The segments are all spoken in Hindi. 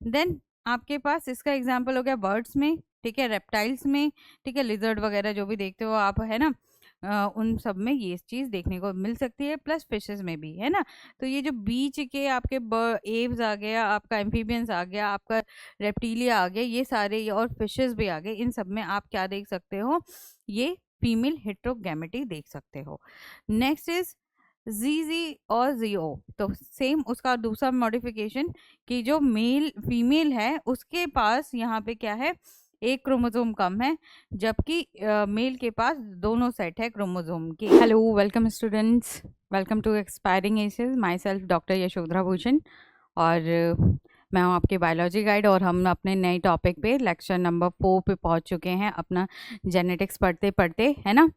देन आपके पास इसका एग्जाम्पल हो गया बर्ड्स में, ठीक है, रेप्टाइल्स में, ठीक है, लिजर्ड वगैरह जो भी देखते हो आप, है ना, उन सब में ये चीज़ देखने को मिल सकती है, प्लस फिशेस में भी, है ना। तो ये जो बीच के आपके एव्स आ गया, आपका एम्फीबियंस आ गया, आपका रेप्टीलिया आ गया, ये सारे और फिशेस भी आ गए, इन सब में आप क्या देख सकते हो, ये फीमेल हेटेरोगैमेटी देख सकते हो। नेक्स्ट इज जीजी और जीओ। तो सेम उसका दूसरा मॉडिफिकेशन कि जो मेल फीमेल है उसके पास यहाँ पे क्या है, एक क्रोमोसोम कम है, जबकि मेल के पास दोनों सेट है क्रोमोसोम के। Hello, welcome students, welcome to expiring aces, myself doctor Yashodhara Bhushan. और मैं हूँ आपके बायोलॉजी गाइड, और हम अपने नए टॉपिक पे लेक्चर नंबर 4 पे पहुँच चुके हैं, अपना जेनेटिक्स पढ़ते पढ़ते, है ना।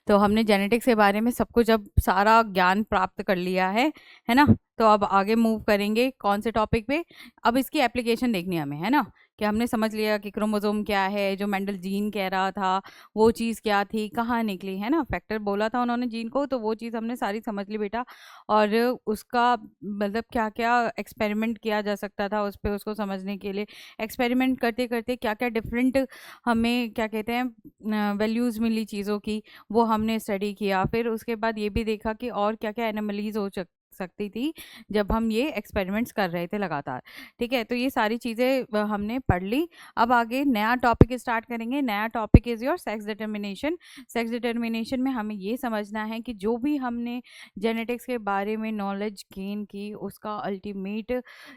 तो हमने जेनेटिक्स के बारे में सब कुछ अब सारा ज्ञान प्राप्त कर लिया है ना। तो अब आगे मूव करेंगे कौन से टॉपिक पे, अब इसकी एप्लीकेशन देखनी है हमें, है ना, कि हमने समझ लिया कि क्रोमोसोम क्या है, जो मेंडल जीन कह रहा था वो चीज़ क्या थी, कहाँ निकली, है ना, फैक्टर बोला था उन्होंने जीन को, तो वो चीज़ हमने सारी समझ ली बेटा। और उसका मतलब क्या क्या एक्सपेरिमेंट किया जा सकता था उस पर, उसको समझने के लिए एक्सपेरिमेंट करते करते क्या क्या डिफरेंट हमें क्या कहते हैं वैल्यूज़ मिली चीज़ों की, वो हमने स्टडी किया। फिर उसके बाद ये भी देखा कि और क्या क्या एनोमलीज हो सकती थी जब हम ये एक्सपेरिमेंट्स कर रहे थे लगातार, ठीक है। तो ये सारी चीज़ें हमने पढ़ ली। अब आगे नया टॉपिक स्टार्ट करेंगे। नया topic is your sex determination. Sex determination में हमें ये समझना है कि जो भी हमने जेनेटिक्स के बारे में नॉलेज गेन की, उसका अल्टीमेट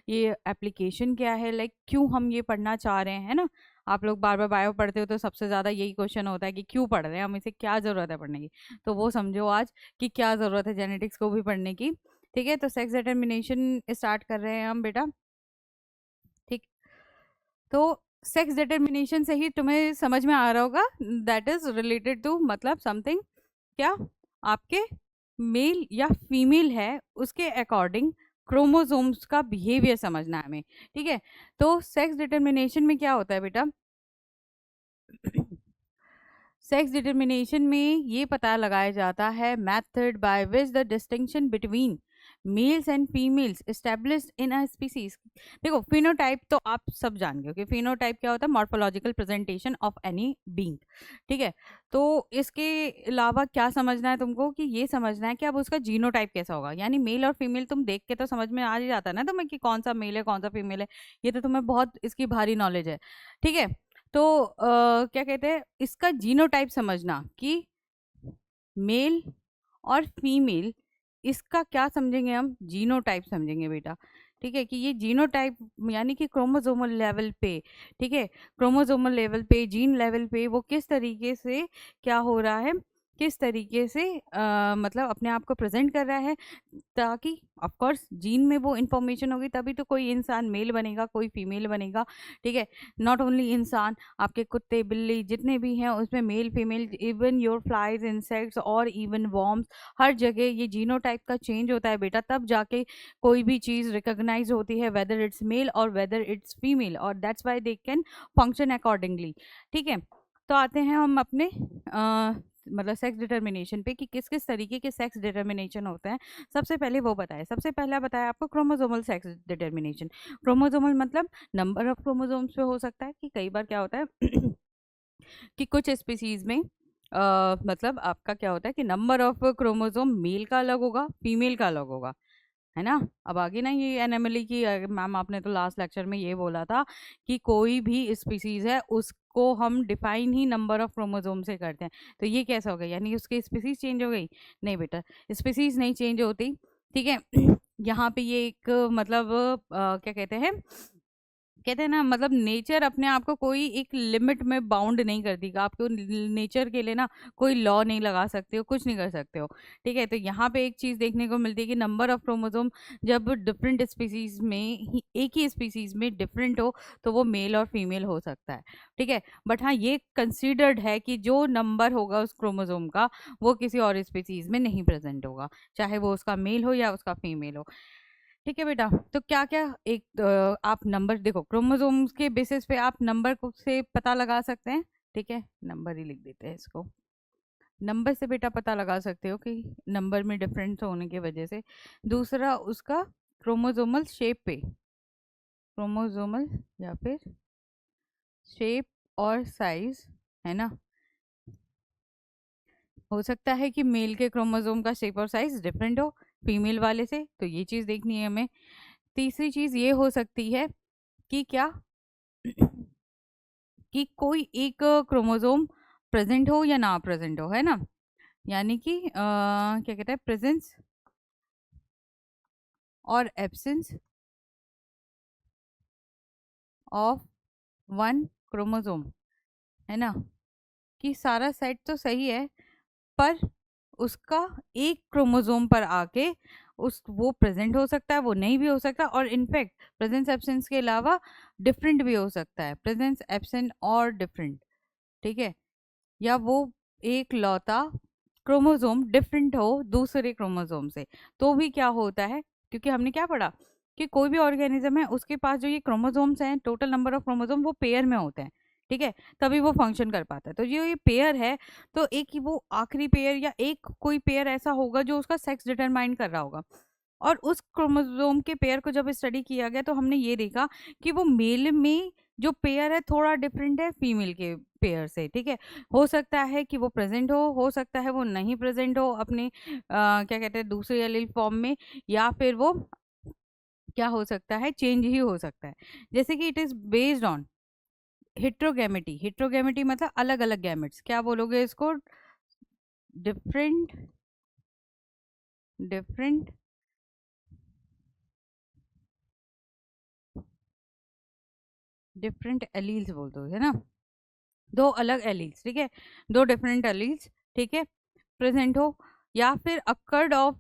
ये एप्लीकेशन क्या है, लाइक क्यों हम ये पढ़ना चाह रहे हैं ना। आप लोग बार बार बायो पढ़ते हो तो सबसे ज़्यादा यही क्वेश्चन होता है कि क्यों पढ़ रहे हैं हम, इसे क्या ज़रूरत है पढ़ने की। तो वो समझो आज कि क्या ज़रूरत है जेनेटिक्स को भी पढ़ने की, ठीक है। तो सेक्स डिटर्मिनेशन स्टार्ट कर रहे हैं हम बेटा, ठीक। तो सेक्स डिटर्मिनेशन से ही तुम्हें समझ में आ रहा होगा, दैट इज रिलेटेड टू मतलब समथिंग, क्या आपके मेल या फीमेल है उसके अकॉर्डिंग क्रोमोसोम्स का बिहेवियर समझना है हमें, ठीक है। तो सेक्स डिटर्मिनेशन में क्या होता है बेटा, सेक्स डिटर्मिनेशन में ये पता लगाया जाता है method by which the distinction between mails and females established in a species. देखो फिनोटाइप तो आप सब जान गए कि फिनोटाइप क्या होता है, morphological presentation of any being, ठीक है। तो इसके अलावा क्या समझना है तुमको, कि ये समझना है कि अब उसका जीनोटाइप कैसा होगा, यानी मेल और फीमेल तुम देख के तो समझ में आ ही जाता है ना तुम्हें कि कौन सा मेल है कौन सा फीमेल है, ये तो तुम्हें बहुत इसकी भारी नॉलेज है, ठीक है। तो क्या कहते हैं, इसका जीनोटाइप समझना कि मेल और फीमेल, इसका क्या समझेंगे हम, जीनोटाइप समझेंगे बेटा, ठीक है। कि ये जीनोटाइप यानी कि क्रोमोसोमल लेवल पे, ठीक है, क्रोमोसोमल लेवल पे, जीन लेवल पे वो किस तरीके से क्या हो रहा है, किस तरीके से मतलब अपने आप को प्रेजेंट कर रहा है, ताकि ऑफ कोर्स जीन में वो इन्फॉर्मेशन होगी तभी तो कोई इंसान मेल बनेगा कोई फीमेल बनेगा, ठीक है। नॉट ओनली इंसान, आपके कुत्ते बिल्ली जितने भी हैं उसमें male female, even your flies insects और इवन वॉर्म्स, हर जगह ये जीनोटाइप का चेंज होता है बेटा, तब जाके कोई भी चीज़ रिकॉग्नाइज होती है वेदर इट्स मेल और वेदर इट्स फीमेल, और that's why they can function accordingly, ठीक है। तो आते हैं हम अपने मतलब सेक्स डिटर्मिनेशन पे कि किस किस तरीके के सेक्स डिटर्मिनेशन होते हैं। सबसे पहले वो बताए, सबसे पहला बताया आपको क्रोमोसोमल सेक्स डिटर्मिनेशन। क्रोमोसोमल मतलब नंबर ऑफ क्रोमोसोम्स पे हो सकता है, कि कई बार क्या होता है कि कुछ स्पीसीज में मतलब आपका क्या होता है कि नंबर ऑफ क्रोमोसोम मेल का अलग होगा फीमेल का अलग होगा, है ना। अब आगे ना ये एनिमली की मैम आपने तो लास्ट लेक्चर में ये बोला था कि कोई भी स्पीसीज है उसको हम define he number of chromosome से करते हैं, तो ये कैसा हो गया, यानी उसकी स्पीसीज चेंज हो गई, नहीं बेटा, स्पीसीज नहीं चेंज होती, ठीक है। यहाँ पे ये एक मतलब क्या कहते हैं, कहते हैं ना, मतलब नेचर अपने आप को कोई एक लिमिट में बाउंड नहीं कर दी, आपको नेचर के लिए ना कोई लॉ नहीं लगा सकते हो, कुछ नहीं कर सकते हो, ठीक है। तो यहाँ पे एक चीज़ देखने को मिलती है कि नंबर ऑफ क्रोमोसोम जब डिफरेंट स्पीसीज में एक ही स्पीसीज में डिफरेंट हो तो वो मेल और फीमेल हो सकता है, ठीक है। बट हाँ ये कंसिडर्ड है कि जो नंबर होगा उस क्रोमोसोम का वो किसी और स्पीसीज में नहीं प्रेजेंट होगा, चाहे वो उसका मेल हो या उसका फीमेल हो, ठीक है बेटा। तो क्या क्या एक आप नंबर देखो, क्रोमोसोम्स के बेसिस पे आप नंबर को से पता लगा सकते हैं, ठीक है, नंबर ही लिख देते हैं इसको, नंबर से बेटा पता लगा सकते हो कि नंबर में डिफरेंस होने की वजह से। दूसरा उसका क्रोमोसोमल शेप पे, क्रोमोसोमल या फिर शेप और साइज, है ना। हो सकता है कि मेल के क्रोमोसोम का शेप और साइज डिफरेंट हो फीमेल वाले से, तो ये चीज देखनी है हमें। तीसरी चीज ये हो सकती है कि क्या कि कोई एक क्रोमोसोम प्रेजेंट हो या ना प्रेजेंट हो, है ना। यानी कि क्या कहते हैं, प्रेजेंस और एब्सेंस ऑफ वन क्रोमोसोम, है ना। कि सारा सेट तो सही है, पर उसका एक क्रोमोसोम पर आके उस वो प्रेजेंट हो सकता है, वो नहीं भी हो सकता, और इनफैक्ट प्रेजेंस एब्सेंस के अलावा डिफरेंट भी हो सकता है, प्रेजेंस एब्सेंट और डिफरेंट, ठीक है। या वो एक लौता क्रोमोसोम डिफरेंट हो दूसरे क्रोमोसोम से, तो भी क्या होता है, क्योंकि हमने क्या पढ़ा कि कोई भी ऑर्गेनिज्म है उसके पास जो ये क्रोमोसोम्स हैं, टोटल नंबर ऑफ क्रोमोसोम वो पेयर में होते हैं, ठीक है। तभी वो फंक्शन कर पाता है। तो जो ये पेयर है, तो एक ही वो आखिरी पेयर या एक कोई पेयर ऐसा होगा जो उसका सेक्स डिटरमाइन कर रहा होगा। और उस क्रोमोसोम के पेयर को जब स्टडी किया गया तो हमने ये देखा कि वो मेल में जो पेयर है थोड़ा डिफरेंट है फीमेल के पेयर से, ठीक है। हो सकता है कि वो प्रेजेंट हो सकता है वो नहीं प्रेजेंट हो अपने क्या कहते हैं दूसरे एलील फॉर्म में, या फिर वो क्या हो सकता है, चेंज ही हो सकता है। जैसे कि इट इज बेस्ड ऑन हेट्रोगैमेटी। हेट्रोगैमेटी मतलब अलग अलग गैमेट्स, क्या बोलोगे इसको, डिफरेंट डिफरेंट डिफरेंट एलील्स बोल दो, है ना। दो अलग एलील्स, ठीक है, दो डिफरेंट एलील्स, ठीक है, प्रेजेंट हो, या फिर occurred of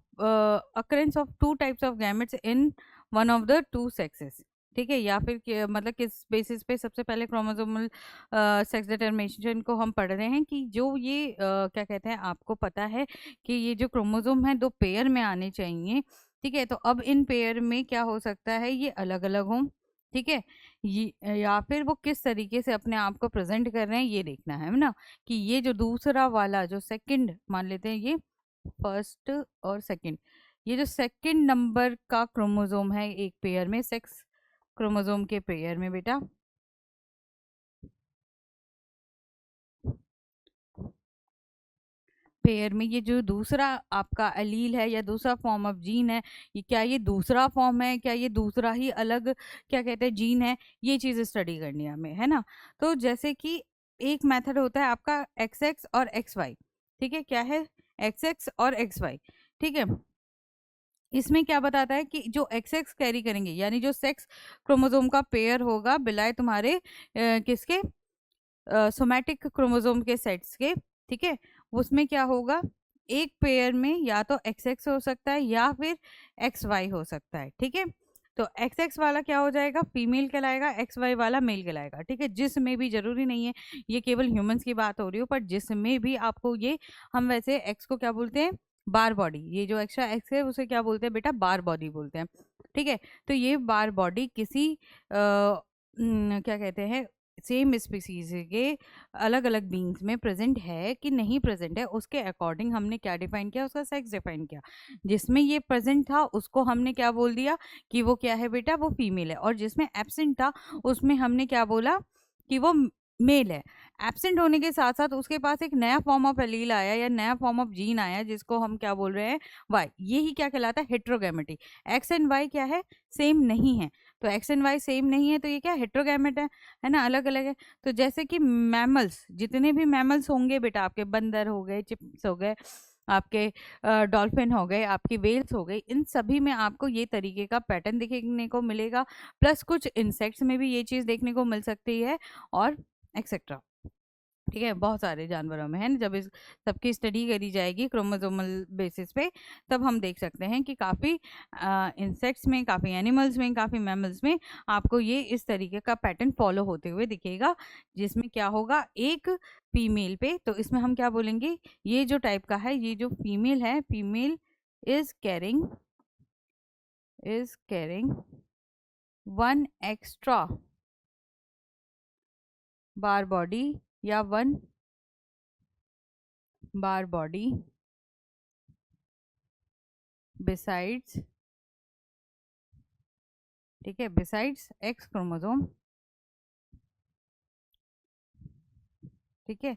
occurrence of two types of gametes in one of the two sexes, ठीक है। या फिर मतलब किस बेसिस पे, सबसे पहले क्रोमोसोमल सेक्स डिटरमिनेशन को हम पढ़ रहे हैं कि जो ये क्या कहते हैं, आपको पता है कि ये जो क्रोमोसोम है दो पेयर में आने चाहिए, ठीक है। तो अब इन पेयर में क्या हो सकता है, ये अलग अलग हों, ठीक है। ये या फिर वो किस तरीके से अपने आप को प्रेजेंट कर रहे हैं ये देखना है ना। कि ये जो दूसरा वाला जो सेकंड मान लेते हैं, ये फर्स्ट और सेकंड, ये जो सेकंड नंबर का क्रोमोसोम है एक पेयर में, सेक्स क्रोमोसोम के पेयर में बेटा, पेयर में ये जो दूसरा आपका एलील है या दूसरा फॉर्म ऑफ जीन है, ये क्या ये दूसरा फॉर्म है, क्या ये दूसरा ही अलग क्या कहते हैं जीन है, ये चीज़ स्टडी करनी है हमें, है ना। तो जैसे कि एक मेथड होता है आपका एक्स एक्स और एक्स वाई, ठीक है, क्या है, एक्स एक्स और एक्स वाई, ठीक है। इसमें क्या बताता है कि जो एक्स एक्स कैरी करेंगे, यानी जो सेक्स क्रोमोसोम का पेयर होगा बिलाए तुम्हारे किसके, सोमैटिक क्रोमोसोम के सेट्स के, ठीक है। उसमें क्या होगा, एक पेयर में या तो एक्स एक्स हो सकता है या फिर एक्स वाई हो सकता है, ठीक है। तो एक्स एक्स वाला क्या हो जाएगा, फीमेल कहलाएगा, एक्स वाई वाला मेल कहलाएगा, ठीक है। जिसमें भी, जरूरी नहीं है ये केवल ह्यूमंस की बात हो रही हो, पर जिसमें भी आपको ये, हम वैसे एक्स को क्या बोलते हैं, बार बॉडी, ये जो एक्स्ट्रा एक्स है उसे क्या बोलते हैं बेटा, बार बॉडी बोलते हैं, ठीक है। तो ये बार बॉडी किसी क्या कहते हैं, सेम स्पीसीज के अलग अलग बींग्स में प्रेजेंट है कि नहीं प्रेजेंट है, उसके अकॉर्डिंग हमने क्या डिफाइन किया, उसका सेक्स डिफाइन किया। जिसमें ये प्रेजेंट था उसको हमने क्या बोल दिया कि वो क्या है बेटा, वो फीमेल है, और जिसमें एब्सेंट था उसमें हमने क्या बोला कि वो मेल है। एब्सेंट होने के साथ साथ उसके पास एक नया फॉर्म ऑफ एलील आया या नया फॉर्म ऑफ जीन आया, जिसको हम क्या बोल रहे हैं, वाई। ये ही क्या कहलाता है, हेट्रोगैमेटी। एक्स एंड वाई क्या है, सेम नहीं है। तो एक्स एंड वाई सेम नहीं है तो ये क्या हेट्रोगैमेट है ना, अलग अलग है। तो जैसे कि मैमल्स, जितने भी मैमल्स होंगे बेटा, आपके बंदर हो गए, चिप्स हो गए, आपके डॉल्फिन हो गए, आपकी वेल्स हो गई, इन सभी में आपको ये तरीके का पैटर्न देखने को मिलेगा। प्लस कुछ इंसेक्ट्स में भी ये चीज़ देखने को मिल सकती है, और एक्सेट्रा, ठीक है। बहुत सारे जानवरों में है ना, जब इस सबकी स्टडी करी जाएगी क्रोमोसोमल बेसिस पे, तब हम देख सकते हैं कि काफ़ी इंसेक्ट्स में, काफ़ी एनिमल्स में, काफ़ी मैमल्स में आपको ये इस तरीके का पैटर्न फॉलो होते हुए दिखेगा। जिसमें क्या होगा, एक फीमेल पे, तो इसमें हम क्या बोलेंगे, ये जो टाइप का है, ये जो फीमेल है, female is carrying one extra bar body या वन बार बॉडी besides ठीक है, बिसाइड्स एक्स क्रोमोसोम, ठीक है,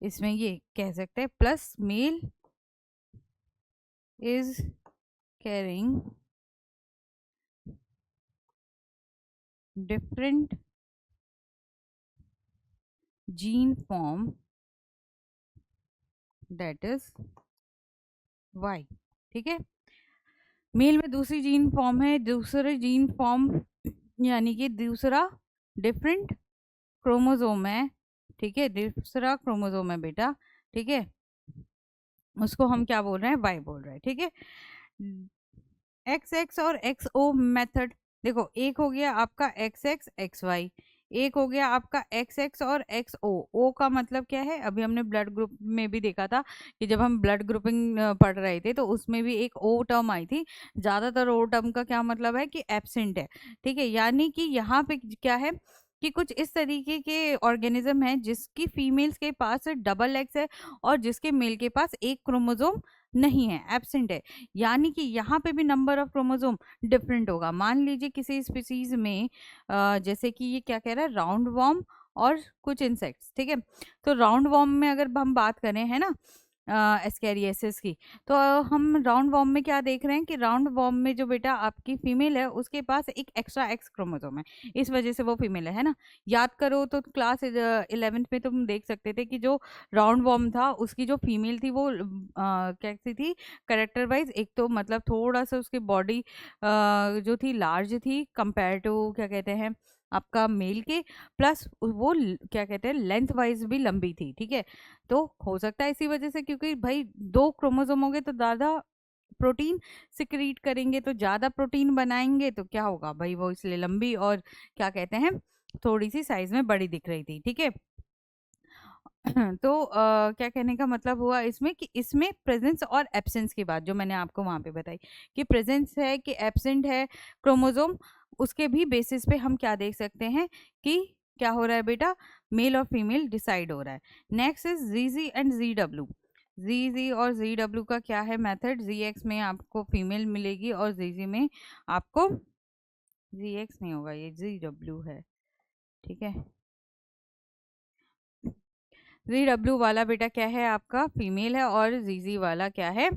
इसमें ये कह सकते हैं plus male is carrying different gene form that is Y. ठीक है, मेल में दूसरी जीन फॉर्म है, दूसरे जीन फॉर्म यानी कि दूसरा डिफरेंट क्रोमोसोम है, ठीक है, दूसरा क्रोमोसोम है बेटा, ठीक है, उसको हम क्या बोल रहे हैं, वाई बोल रहे हैं। ठीक है, एक्स एक्स और एक्स ओ मेथड, देखो एक हो गया आपका एक्स एक्स एक्स वाई, एक हो गया आपका एक्स एक्स और एक्स ओ। ओ का मतलब क्या है, अभी हमने ब्लड ग्रुप में भी देखा था कि जब हम ब्लड ग्रुपिंग पढ़ रहे थे तो उसमें भी एक ओ टर्म आई थी। ज्यादातर ओ टर्म का क्या मतलब है कि एब्सेंट है। ठीक है, यानी कि यहाँ पे क्या है कि कुछ इस तरीके के ऑर्गेनिज्म है जिसकी फीमेल्स के पास डबल एक्स है और जिसके मेल के पास एक क्रोमोसोम नहीं है, एब्सेंट है। यानी कि यहाँ पे भी नंबर ऑफ क्रोमोसोम डिफरेंट होगा। मान लीजिए किसी स्पीसीज में जैसे कि ये क्या कह रहा है, राउंड वॉर्म और कुछ इंसेक्ट्स, ठीक है, तो राउंड वॉर्म में अगर हम बात करें है ना एस्कैरियोसिस की, तो हम राउंड वॉर्म में क्या देख रहे हैं कि राउंड वॉर्म में जो बेटा आपकी फीमेल है उसके पास एक एक्स्ट्रा एक्स क्रोमोसोम है, इस वजह से वो फीमेल है ना। याद करो तो क्लास 11th में तुम देख सकते थे कि जो राउंड वॉर्म था उसकी जो फीमेल थी वो कैसी थी करेक्टर वाइज, एक तो मतलब थोड़ा सा उसकी बॉडी जो थी लार्ज थी कंपेयर टू क्या कहते हैं आपका मेल के, प्लस वो क्या कहते हैं लेंथ वाइज भी लंबी थी। ठीक है, तो हो सकता है इसी वजह से, क्योंकि भाई दो क्रोमोसोम होंगे तो ज़्यादा प्रोटीन सिक्रीट करेंगे, तो ज़्यादा प्रोटीन बनाएंगे तो क्या होगा भाई, वो इसलिए लंबी और क्या कहते हैं थोड़ी सी साइज में बड़ी दिख रही थी। ठीक है, तो क्या कहने का मतलब हुआ इसमें कि इसमें प्रेजेंस और एब्सेंस की बात जो मैंने आपको वहां पे बताई कि प्रेजेंस है कि एब्सेंट है क्रोमोसोम, उसके भी बेसिस पे हम क्या देख सकते हैं कि क्या हो रहा है बेटा, मेल और फीमेल डिसाइड हो रहा है। नेक्स्ट इज जीजी एंड जी डब्ल्यू। जी और जी डब्ल्यू का क्या है मेथड, जी एक्स में आपको फीमेल मिलेगी और जी में आपको, जी एक्स नहीं होगा, ये जी डब्ल्यू है। ठीक है, जी डब्ल्यू वाला बेटा क्या है आपका फीमेल है और जीजी वाला क्या है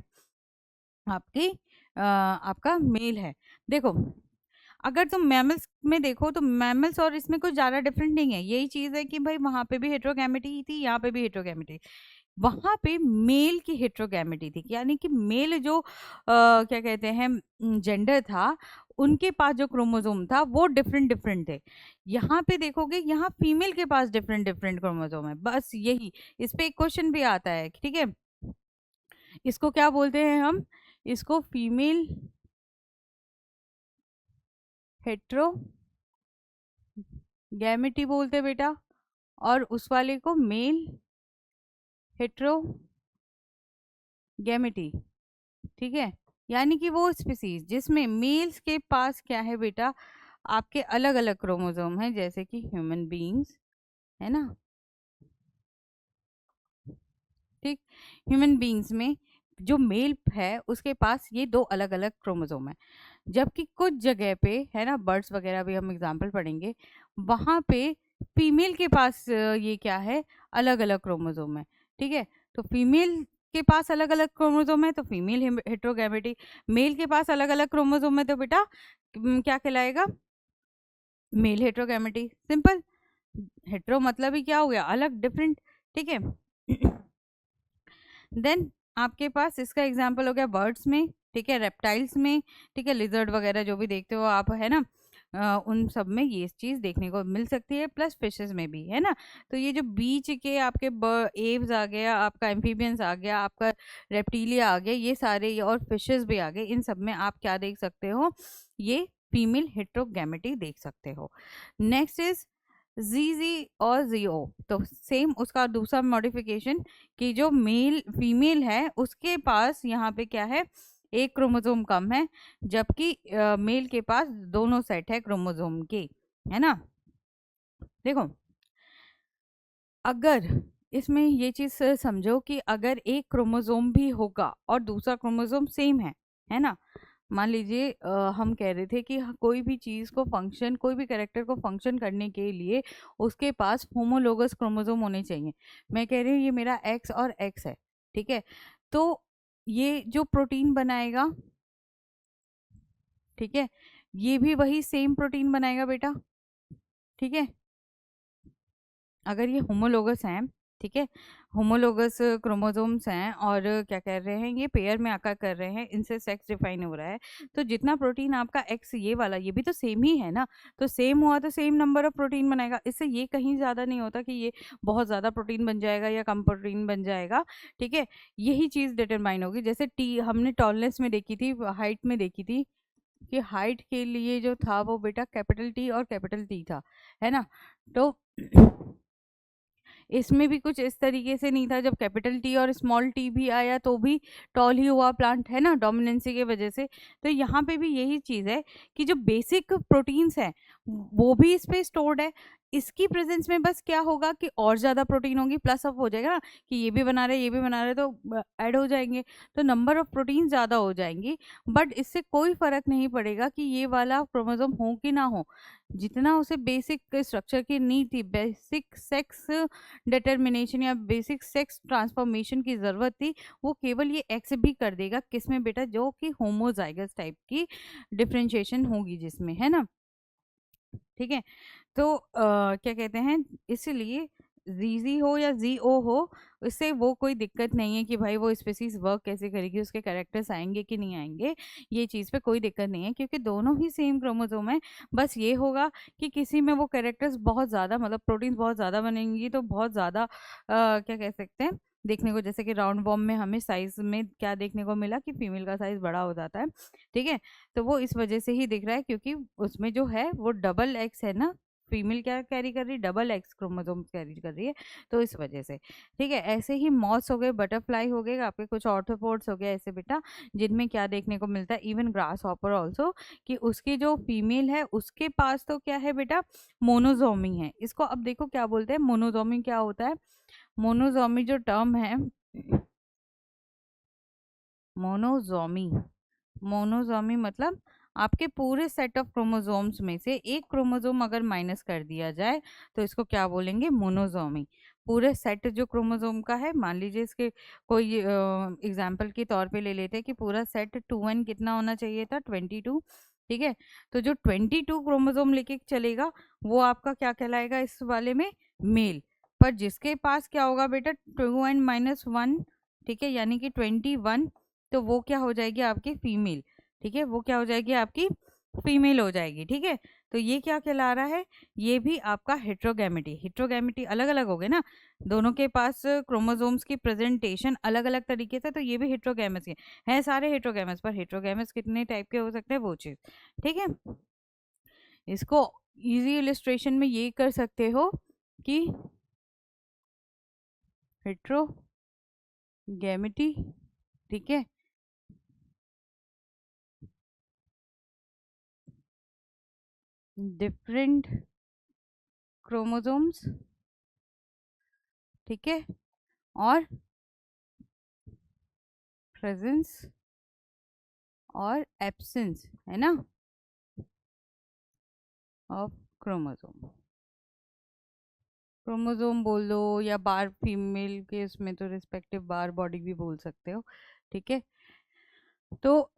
आपकी आपका मेल है। देखो अगर तुम मैमल्स में देखो तो मैमल्स और इसमें कुछ ज़्यादा डिफरेंट नहीं है, यही चीज़ है कि भाई वहाँ पे भी हेट्रोगैमेटी थी, यहाँ पे भी हेट्रोगैमेटी, वहां पे मेल की हेट्रोगैमेटी थी, यानी कि मेल जो क्या कहते हैं जेंडर था उनके पास जो क्रोमोसोम था वो डिफरेंट डिफरेंट थे। यहाँ पे देखोगे यहाँ फीमेल के पास डिफरेंट डिफरेंट क्रोमोसोम है, बस यही। इस पे एक क्वेश्चन भी आता है, ठीक है, इसको क्या बोलते हैं हम, इसको फीमेल हेट्रोगैमेटी बोलते हैं बेटा, और उस वाले को मेल हेट्रोगैमेटी। ठीक है, यानी कि वो स्पीसीज जिसमें मेल्स के पास क्या है बेटा, आपके अलग अलग क्रोमोसोम है, जैसे कि ह्यूमन बीइंग्स है ना। ठीक, ह्यूमन बीइंग्स में जो मेल है उसके पास ये दो अलग अलग क्रोमोसोम है, जबकि कुछ जगह पे है ना, बर्ड्स वगैरह भी हम एग्जांपल पढ़ेंगे, वहां पे फीमेल के पास ये क्या है, अलग अलग क्रोमोसोम है। ठीक है, तो फीमेल के पास अलग अलग क्रोमोसोम है तो फीमेल हेट्रोगैमेटी, मेल के पास अलग अलग क्रोमोसोम है तो बेटा क्या कहलाएगा, मेल हेट्रोगैमेटी। सिंपल, हेट्रो मतलब ही क्या हो गया, अलग, डिफरेंट। ठीक है, देन आपके पास इसका एग्जांपल हो गया बर्ड्स में, ठीक है, रेप्टाइल्स में, ठीक है, लिजर्ड वगैरह जो भी देखते हो आप है ना, उन सब में ये चीज़ देखने को मिल सकती है, प्लस फिशेस में भी है ना। तो ये जो बीच के आपके एव्स आ गया, आपका एम्फीबियंस आ गया, आपका रेप्टीलिया आ गया, ये सारे और फिशेस भी आ गए, इन सब में आप क्या देख सकते हो, ये फीमेल हेट्रोगैमेटी देख सकते हो। नेक्स्ट इज जीजी और जीओ, तो सेम उसका दूसरा मॉडिफिकेशन कि जो मेल फीमेल है उसके पास यहाँ पे क्या है, एक क्रोमोसोम कम है, जबकि मेल के पास दोनों सेट है क्रोमोसोम के, है ना। देखो अगर इसमें ये चीज समझो कि अगर एक क्रोमोसोम भी होगा और दूसरा क्रोमोसोम सेम है ना, मान लीजिए हम कह रहे थे कि कोई भी चीज़ को फंक्शन, कोई भी कैरेक्टर को फंक्शन करने के लिए उसके पास होमोलोगस क्रोमोसोम होने चाहिए। मैं कह रही हूँ ये मेरा एक्स और एक्स है, ठीक है। तो ये जो प्रोटीन बनाएगा, ठीक है, ये भी वही सेम प्रोटीन बनाएगा बेटा, ठीक है। अगर ये होमोलोगस हैं, ठीक है, होमोलोगस क्रोमोसोम्स हैं और क्या कह रहे हैं, ये पेयर में आकर कर रहे हैं, इनसे सेक्स डिफाइन हो रहा है, तो जितना प्रोटीन आपका एक्स ये वाला, ये भी तो सेम ही है ना, तो सेम हुआ तो सेम नंबर ऑफ प्रोटीन बनाएगा। इससे ये कहीं ज़्यादा नहीं होता कि ये बहुत ज़्यादा प्रोटीन बन जाएगा या कम प्रोटीन बन जाएगा, ठीक है। यही चीज़ डिटरमाइन होगी। जैसे टी हमने टॉलनेस में देखी थी, हाइट में देखी थी कि हाइट के लिए जो था वो बेटा कैपिटल टी और कैपिटल टी था, है ना। तो इसमें भी कुछ इस तरीके से नहीं था, जब कैपिटल टी और स्मॉल टी भी आया तो भी टॉल ही हुआ प्लांट, है ना, डोमिनेंसी की वजह से। तो यहाँ पे भी यही चीज़ है कि जो बेसिक प्रोटीन्स हैं वो भी इस पे स्टोर्ड है। इसकी प्रेजेंस में बस क्या होगा कि और ज़्यादा प्रोटीन होगी, प्लस अप हो जाएगा ना, कि ये भी बना रहे ये भी बना रहे, तो ऐड हो जाएंगे, तो नंबर ऑफ प्रोटीन ज़्यादा हो जाएंगी। बट इससे कोई फर्क नहीं पड़ेगा कि ये वाला क्रोमोसोम हो कि ना हो, जितना उसे बेसिक स्ट्रक्चर की नीड थी, बेसिक सेक्स डिटर्मिनेशन या बेसिक सेक्स ट्रांसफॉर्मेशन की ज़रूरत थी, वो केवल ये एक्स भी कर देगा। किसमें बेटा, जो कि होमोजाइगस टाइप की डिफरेंशिएशन होगी जिसमें, है ना, ठीक है। तो क्या कहते हैं, इसलिए जीजी हो या जी ओ हो, इससे वो कोई दिक्कत नहीं है कि भाई वो स्पीसीज वर्क कैसे करेगी, उसके कैरेक्टर्स आएंगे कि नहीं आएंगे, ये चीज़ पे कोई दिक्कत नहीं है, क्योंकि दोनों ही सेम क्रोमोसोम है। बस ये होगा कि किसी में वो कैरेक्टर्स बहुत ज़्यादा, मतलब प्रोटीन बहुत ज़्यादा बनेंगी, तो बहुत ज़्यादा क्या कह सकते हैं देखने को, जैसे कि राउंड बॉम्ब में हमें साइज में क्या देखने को मिला कि फीमेल का साइज बड़ा हो जाता है, ठीक है। तो वो इस वजह से ही दिख रहा है क्योंकि उसमें जो है वो डबल एक्स है ना, फीमेल क्या कैरी कर रही है, डबल एक्स क्रोमोसोम कैरी कर रही है, तो इस वजह से, ठीक है। ऐसे ही मॉथ्स हो गए, बटरफ्लाई हो गए, आपके कुछ ऑर्थोपोड्स हो गए ऐसे बेटा, जिनमें क्या देखने को मिलता है, इवन ग्रास हॉपर ऑल्सो, कि उसकी जो फीमेल है उसके पास तो क्या है बेटा, मोनोजोमी है। इसको अब देखो क्या बोलते हैं, मोनोजोमी क्या होता है। मोनोजोमी जो टर्म है, मोनोजोमी, मोनोजोमी मतलब आपके पूरे सेट ऑफ क्रोमोसोम्स में से एक क्रोमोसोम अगर माइनस कर दिया जाए तो इसको क्या बोलेंगे, मोनोजोमी। पूरे सेट जो क्रोमोसोम का है, मान लीजिए इसके कोई एग्जांपल के तौर पे ले लेते हैं कि पूरा सेट 2n कितना होना चाहिए था, 22, ठीक है। तो जो 22 क्रोमोसोम लेके चलेगा वो आपका क्या कहलाएगा इस वाले में, मेल। पर जिसके पास क्या होगा बेटा, 2n-1, ठीक है, यानी कि 21, तो वो क्या हो जाएगी आपकी फीमेल, ठीक है, वो क्या हो जाएगी आपकी फीमेल हो जाएगी, ठीक है। तो ये क्या कहला रहा है, ये भी आपका हेट्रोगैमेटी, हेट्रोगैमेटी अलग अलग हो गए ना, दोनों के पास क्रोमोसोम्स की प्रेजेंटेशन अलग अलग तरीके से, तो ये भी हेट्रोगैमस है सारे हेट्रोगैमस, पर हेट्रोगैमस कितने टाइप के हो सकते हैं वो चीज़, ठीक है। इसको इजी इलिस्ट्रेशन में ये कर सकते हो कि हेट्रोगैमेटी, ठीक है, डिफरेंट क्रोमोसोम्स, ठीक है, और प्रेजेंस और एब्सेंस, है ना, ऑफ क्रोमोसोम। क्रोमोसोम बोल दो या बार, फीमेल के उसमें तो रिस्पेक्टिव बार बॉडी भी बोल सकते हो, ठीक है। तो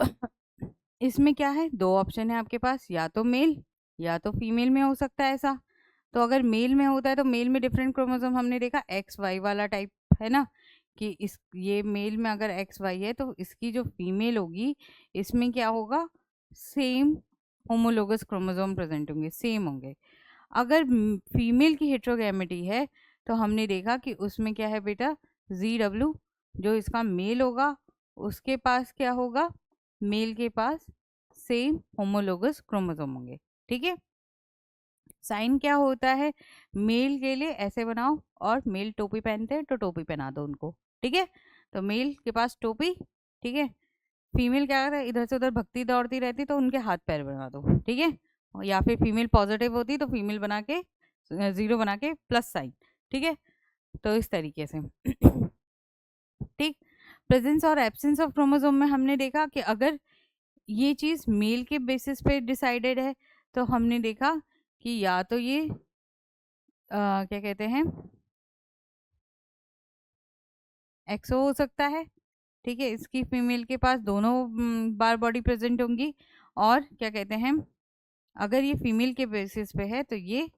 इसमें क्या है, दो ऑप्शन है आपके पास, या तो मेल या तो फीमेल में हो सकता है ऐसा। तो अगर मेल में होता है तो मेल में डिफरेंट क्रोमोसोम हमने देखा एक्स वाई वाला टाइप, है ना, कि इस ये मेल में अगर एक्स वाई है तो इसकी जो फीमेल होगी इसमें क्या होगा, सेम होमोलोगस क्रोमोसोम प्रेजेंट होंगे, सेम होंगे। अगर फीमेल की हेट्रोगैमेटी है तो हमने देखा कि उसमें क्या है बेटा, जी डब्ल्यू, जो इसका मेल होगा उसके पास क्या होगा, मेल के पास सेम होमोलोगस क्रोमोसोम होंगे, ठीक है। साइन क्या होता है, मेल के लिए ऐसे बनाओ, और मेल टोपी पहनते हैं तो टोपी पहना दो उनको, ठीक है। तो मेल के पास टोपी, ठीक है, फीमेल क्या करता है, इधर से उधर भक्ति दौड़ती रहती तो उनके हाथ पैर बना दो, ठीक है। या फिर फीमेल पॉजिटिव होती तो फीमेल बना के जीरो बना के प्लस साइन, ठीक है। तो इस तरीके से ठीक। प्रेजेंस और एब्सेंस ऑफ क्रोमोसोम में हमने देखा कि अगर ये चीज़ मेल के बेसिस पे डिसाइडेड है, तो हमने देखा कि या तो ये क्या कहते हैं, एक्सो हो सकता है, ठीक है, इसकी फीमेल के पास दोनों बार बॉडी प्रेजेंट होंगी, और क्या कहते हैं, अगर ये फीमेल के बेसिस पे है तो ये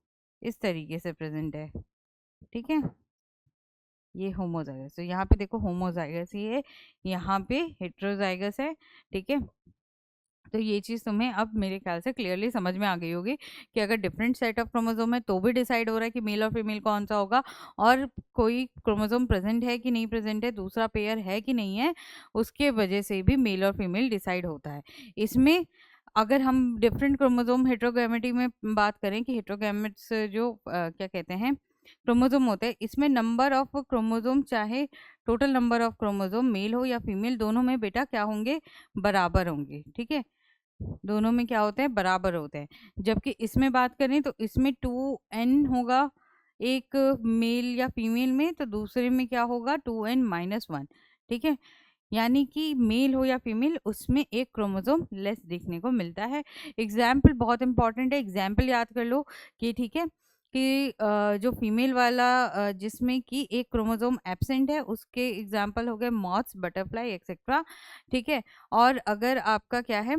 इस तरीके से प्रेजेंट है, ठीक है, ये होमोजाइगस। तो यहाँ पे देखो होमोजाइगस ही है, यहाँ पे हेट्रोजाइगस है, ठीक है। तो ये चीज़ तुम्हें अब मेरे ख्याल से क्लियरली समझ में आ गई होगी कि अगर डिफरेंट सेट ऑफ क्रोमोसोम है तो भी डिसाइड हो रहा है कि मेल और फीमेल कौन सा होगा, और कोई क्रोमोसोम प्रेजेंट है कि नहीं प्रेजेंट है, दूसरा पेयर है कि नहीं है, उसके वजह से भी मेल और फीमेल डिसाइड होता है। इसमें अगर हम डिफरेंट क्रोमोसोम हेट्रोगैमेटी में बात करें कि हेट्रोगैमेट्स जो क्या कहते हैं क्रोमोसोम होते हैं, इसमें नंबर ऑफ क्रोमोसोम चाहे total number of chromosome male हो या फीमेल, दोनों में बेटा क्या होंगे, बराबर होंगे, ठीक है, दोनों में क्या होते हैं, बराबर होते हैं। जबकि इसमें बात करें तो इसमें 2n होगा एक मेल या फीमेल में, तो दूसरे में क्या होगा 2n-1, ठीक है, यानी कि मेल हो या फीमेल उसमें एक क्रोमोसोम लेस देखने को मिलता है। एग्जाम्पल बहुत इंपॉर्टेंट है, एग्जाम्पल याद कर लो कि ठीक है कि जो फीमेल वाला जिसमें कि एक क्रोमोसोम एब्सेंट है उसके एग्जाम्पल हो गए मॉथ्स, बटरफ्लाई एक्सेट्रा, ठीक है। और अगर आपका क्या है,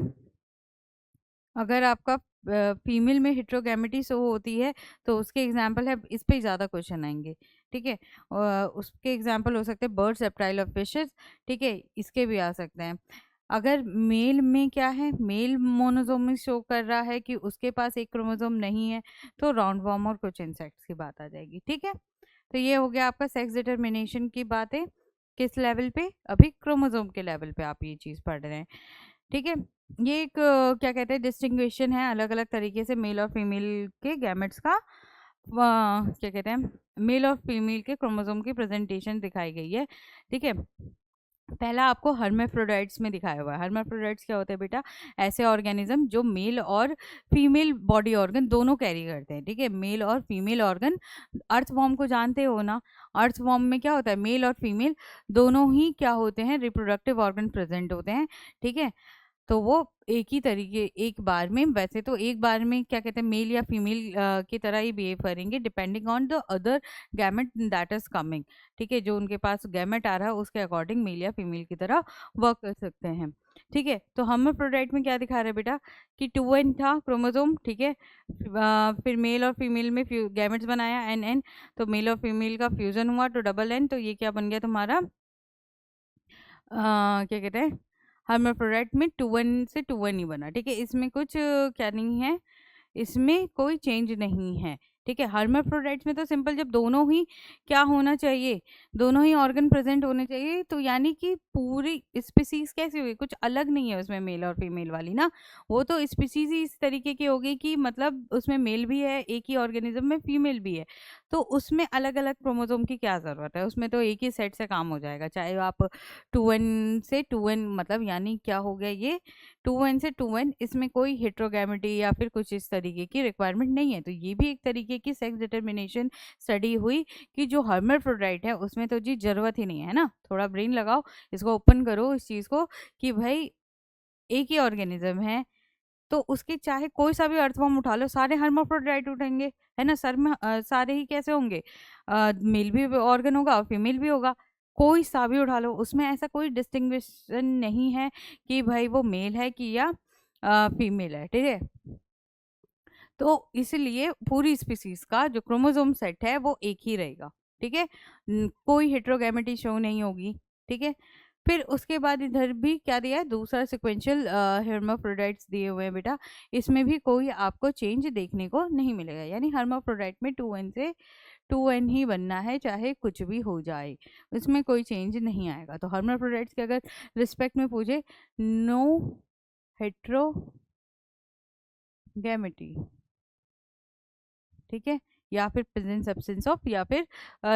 अगर आपका फीमेल में हेट्रोगैमेटी शो होती है तो उसके एग्जाम्पल है, इस पे ज़्यादा क्वेश्चन आएंगे, ठीक है, उसके एग्जाम्पल हो सकते हैं बर्ड्स, रेप्टाइल और फिशेस, ठीक है, इसके भी आ सकते हैं। अगर मेल में क्या है, मेल मोनोसोम शो कर रहा है कि उसके पास एक क्रोमोसोम नहीं है, तो राउंड वॉर्म और कुछ इंसेक्ट्स की बात आ जाएगी, ठीक है। तो ये हो गया आपका सेक्स डिटर्मिनेशन की बातें, किस लेवल पे, अभी क्रोमोसोम के लेवल पे आप ये चीज़ पढ़ रहे हैं, ठीक है। ये एक क्या कहते हैं डिस्टिंग्विशन है अलग अलग तरीके से मेल और फीमेल के गैमेट्स का, क्या कहते हैं, मेल और फीमेल के क्रोमोसोम की प्रेजेंटेशन दिखाई गई है, ठीक है। पहला आपको हर्मेफ्रोडाइट्स में दिखाया हुआ है। हर्मेफ्रोडाइट्स क्या होते हैं बेटा, ऐसे ऑर्गेनिज्म जो मेल और फीमेल बॉडी ऑर्गन दोनों कैरी करते हैं, ठीक है, मेल और फीमेल ऑर्गन। अर्थवॉर्म को जानते हो ना, अर्थवॉर्म में क्या होता है, मेल और फीमेल दोनों ही क्या होते हैं, रिप्रोडक्टिव ऑर्गन प्रेजेंट होते हैं, ठीक है। तो वो एक ही तरीके, एक बार में, वैसे तो एक बार में क्या कहते हैं मेल या फीमेल की तरह ही बिहेव करेंगे depending on the other gamete that is coming, ठीक है, जो उनके पास गैमेट आ रहा है उसके अकॉर्डिंग मेल या फीमेल की तरह वर्क कर सकते हैं, ठीक है। तो हर्माफ्रोडाइट में क्या दिखा रहे हैं बेटा कि 2n था क्रोमोसोम, ठीक है, फिर मेल और फीमेल में गैमेट्स बनाया n, तो मेल और फीमेल का फ्यूजन हुआ तो डबल n, तो ये क्या बन गया तुम्हारा क्या कहते हैं, हर्माफ्रोडाइट में 2n से 2n ही बना, ठीक है, इसमें कुछ क्या नहीं है, इसमें कोई चेंज नहीं है, ठीक है। हर्माफ्रोडाइट्स में तो सिंपल जब दोनों ही क्या होना चाहिए, दोनों ही ऑर्गन प्रेजेंट होने चाहिए, तो यानी कि पूरी स्पीसीज कैसी हुई, कुछ अलग नहीं है उसमें मेल और फीमेल वाली ना, वो तो स्पीसीज ही इस तरीके की होगी कि मतलब उसमें मेल भी है एक ही ऑर्गेनिज्म में, फीमेल भी है, तो उसमें अलग अलग क्रोमोसोम की क्या ज़रूरत है, उसमें तो एक ही सेट से काम हो जाएगा, चाहे आप 2n से 2n, मतलब यानी क्या हो गया ये 2n से 2n, इसमें कोई हेट्रोगैमेटी या फिर कुछ इस तरीके की रिक्वायरमेंट नहीं है। तो ये भी एक तरीके की सेक्स डिटर्मिनेशन स्टडी हुई कि जो हर्माफ्रोडाइट है उसमें तो जी जरूरत ही नहीं है ना, थोड़ा ब्रेन लगाओ, इसको ओपन करो इस चीज़ को कि भाई एक ही ऑर्गेनिज्म है, तो उसके चाहे कोई सा भी अर्थवर्म उठा लो, सारे हर्माफ्रोडाइट उठेंगे, है ना, सर में सारे ही कैसे होंगे, मेल भी ऑर्गन होगा और फीमेल भी होगा, कोई सा भी उठा लो, उसमें ऐसा कोई डिस्टिंग्विशन नहीं है कि भाई वो मेल है कि या फीमेल है, ठीक है। तो इसलिए पूरी स्पीसीज का जो क्रोमोसोम सेट है वो एक ही रहेगा, ठीक है, कोई हेट्रोगैमेटी शो नहीं होगी, ठीक है। फिर उसके बाद इधर भी क्या दिया है, दूसरा सिक्वेंशियल हर्माफ्रोडाइट्स दिए हुए हैं बेटा, इसमें भी कोई आपको चेंज देखने को नहीं मिलेगा, यानी हर्माफ्रोडाइट में 2n से 2n ही बनना है चाहे कुछ भी हो जाए, इसमें कोई चेंज नहीं आएगा। तो हर्माफ्रोडाइट्स के अगर रिस्पेक्ट में पूछे, नो हेट्रोगैमेटी, ठीक है, या फिर प्रेजेंस एब्सेंस ऑफ, या फिर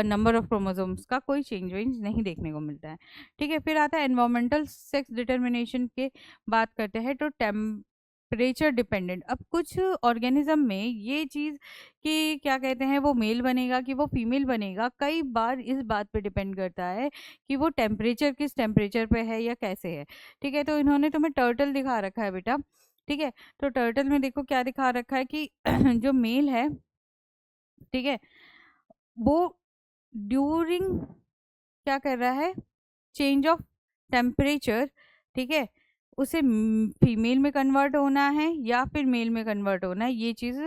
नंबर ऑफ क्रोमोसोम्स का कोई चेंज वेंज नहीं देखने को मिलता है, ठीक है। फिर आता है एनवायरमेंटल सेक्स डिटर्मिनेशन के बात करते हैं, तो टेम्परेचर डिपेंडेंट। अब कुछ ऑर्गेनिज्म में ये चीज़ कि क्या कहते हैं वो मेल बनेगा कि वो फीमेल बनेगा, कई बार इस बात पे डिपेंड करता है कि वो टेम्परेचर किस टेम्परेचर पे है या कैसे है। ठीक है, तो इन्होंने तुम्हें टर्टल दिखा रखा है बेटा। ठीक है, तो टर्टल में देखो क्या दिखा रखा है कि जो मेल है, ठीक है, वो ड्यूरिंग क्या कर रहा है, चेंज ऑफ टेम्परेचर, ठीक है, उसे फीमेल में कन्वर्ट होना है या फिर मेल में कन्वर्ट होना है, ये चीज़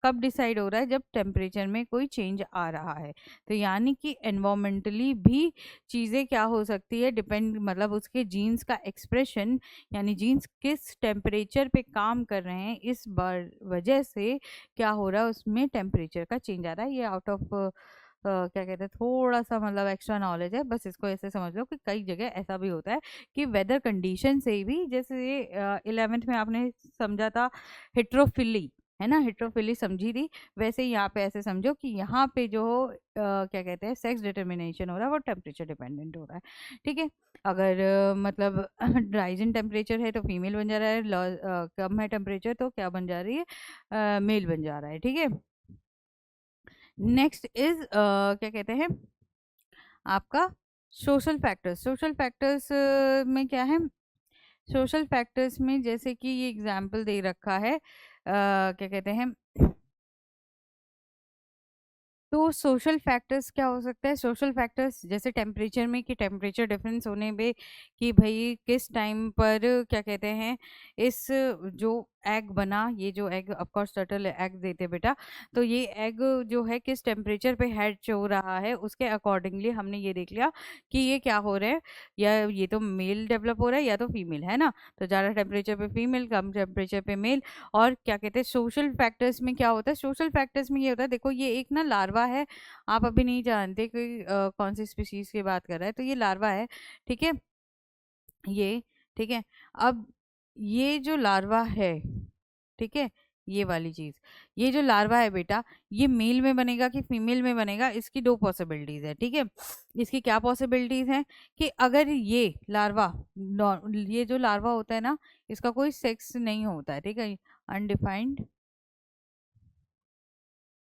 कब डिसाइड हो रहा है, जब टेम्परेचर में कोई चेंज आ रहा है। तो यानी कि एनवायरमेंटली भी चीज़ें क्या हो सकती है, डिपेंड, मतलब उसके जीन्स का एक्सप्रेशन, यानी जीन्स किस टेम्परेचर पे काम कर रहे हैं, इस बार वजह से क्या हो रहा है, उसमें टेम्परेचर का चेंज आ रहा है। ये आउट ऑफ क्या कहते हैं, थोड़ा सा मतलब एक्स्ट्रा नॉलेज है, बस इसको ऐसे समझ लो कि कई जगह ऐसा भी होता है कि वेदर कंडीशन से भी, जैसे 11th में आपने समझा था हिट्रोफिली, है ना, हिट्रोफिली समझी थी, वैसे ही यहाँ पे ऐसे समझो कि यहाँ पे जो क्या कहते हैं सेक्स डिटर्मिनेशन हो रहा है वो टेम्परेचर डिपेंडेंट हो रहा है। ठीक है, अगर मतलब राइजिंग टेम्परेचर है तो फीमेल बन जा रहा है, कम है टेम्परेचर तो क्या बन जा रही है, मेल बन जा रहा है। ठीक है, नेक्स्ट इज क्या कहते हैं आपका सोशल फैक्टर्स। सोशल फैक्टर्स में क्या है, सोशल फैक्टर्स में जैसे कि ये एग्जाम्पल दे रखा है, क्या कहते हैं, तो सोशल फैक्टर्स क्या हो सकता है, सोशल फैक्टर्स जैसे टेम्परेचर में कि टेम्परेचर डिफरेंस होने पे कि भाई किस टाइम पर क्या कहते हैं इस जो एग बना, ये जो एग ऑफकोर्स टर्टल एग देते बेटा, तो ये एग जो है किस टेम्परेचर पे हैच हो रहा है, उसके अकॉर्डिंगली हमने ये देख लिया कि ये क्या हो रहा है, या ये तो मेल डेवलप हो रहा है या तो फीमेल, है ना, तो ज़्यादा टेम्परेचर पे फीमेल, कम टेम्परेचर पे मेल। और क्या कहते हैं सोशल फैक्टर्स में क्या होता है, सोशल फैक्टर्स में ये होता है, देखो ये एक ना लार्वा है, आप अभी नहीं जानते कि कौन सी स्पीशीज की बात कर रहा है, तो ये लार्वा है। ठीक है, ये, ठीक है, अब ये जो लार्वा है, ठीक है, ये वाली चीज, ये जो लार्वा है बेटा, ये मेल में बनेगा कि फीमेल में बनेगा, इसकी दो पॉसिबिलिटीज है। ठीक है, इसकी क्या पॉसिबिलिटीज हैं कि अगर ये लार्वा, ये जो लार्वा होता है ना, इसका कोई सेक्स नहीं होता है, ठीक है, अनडिफाइंड,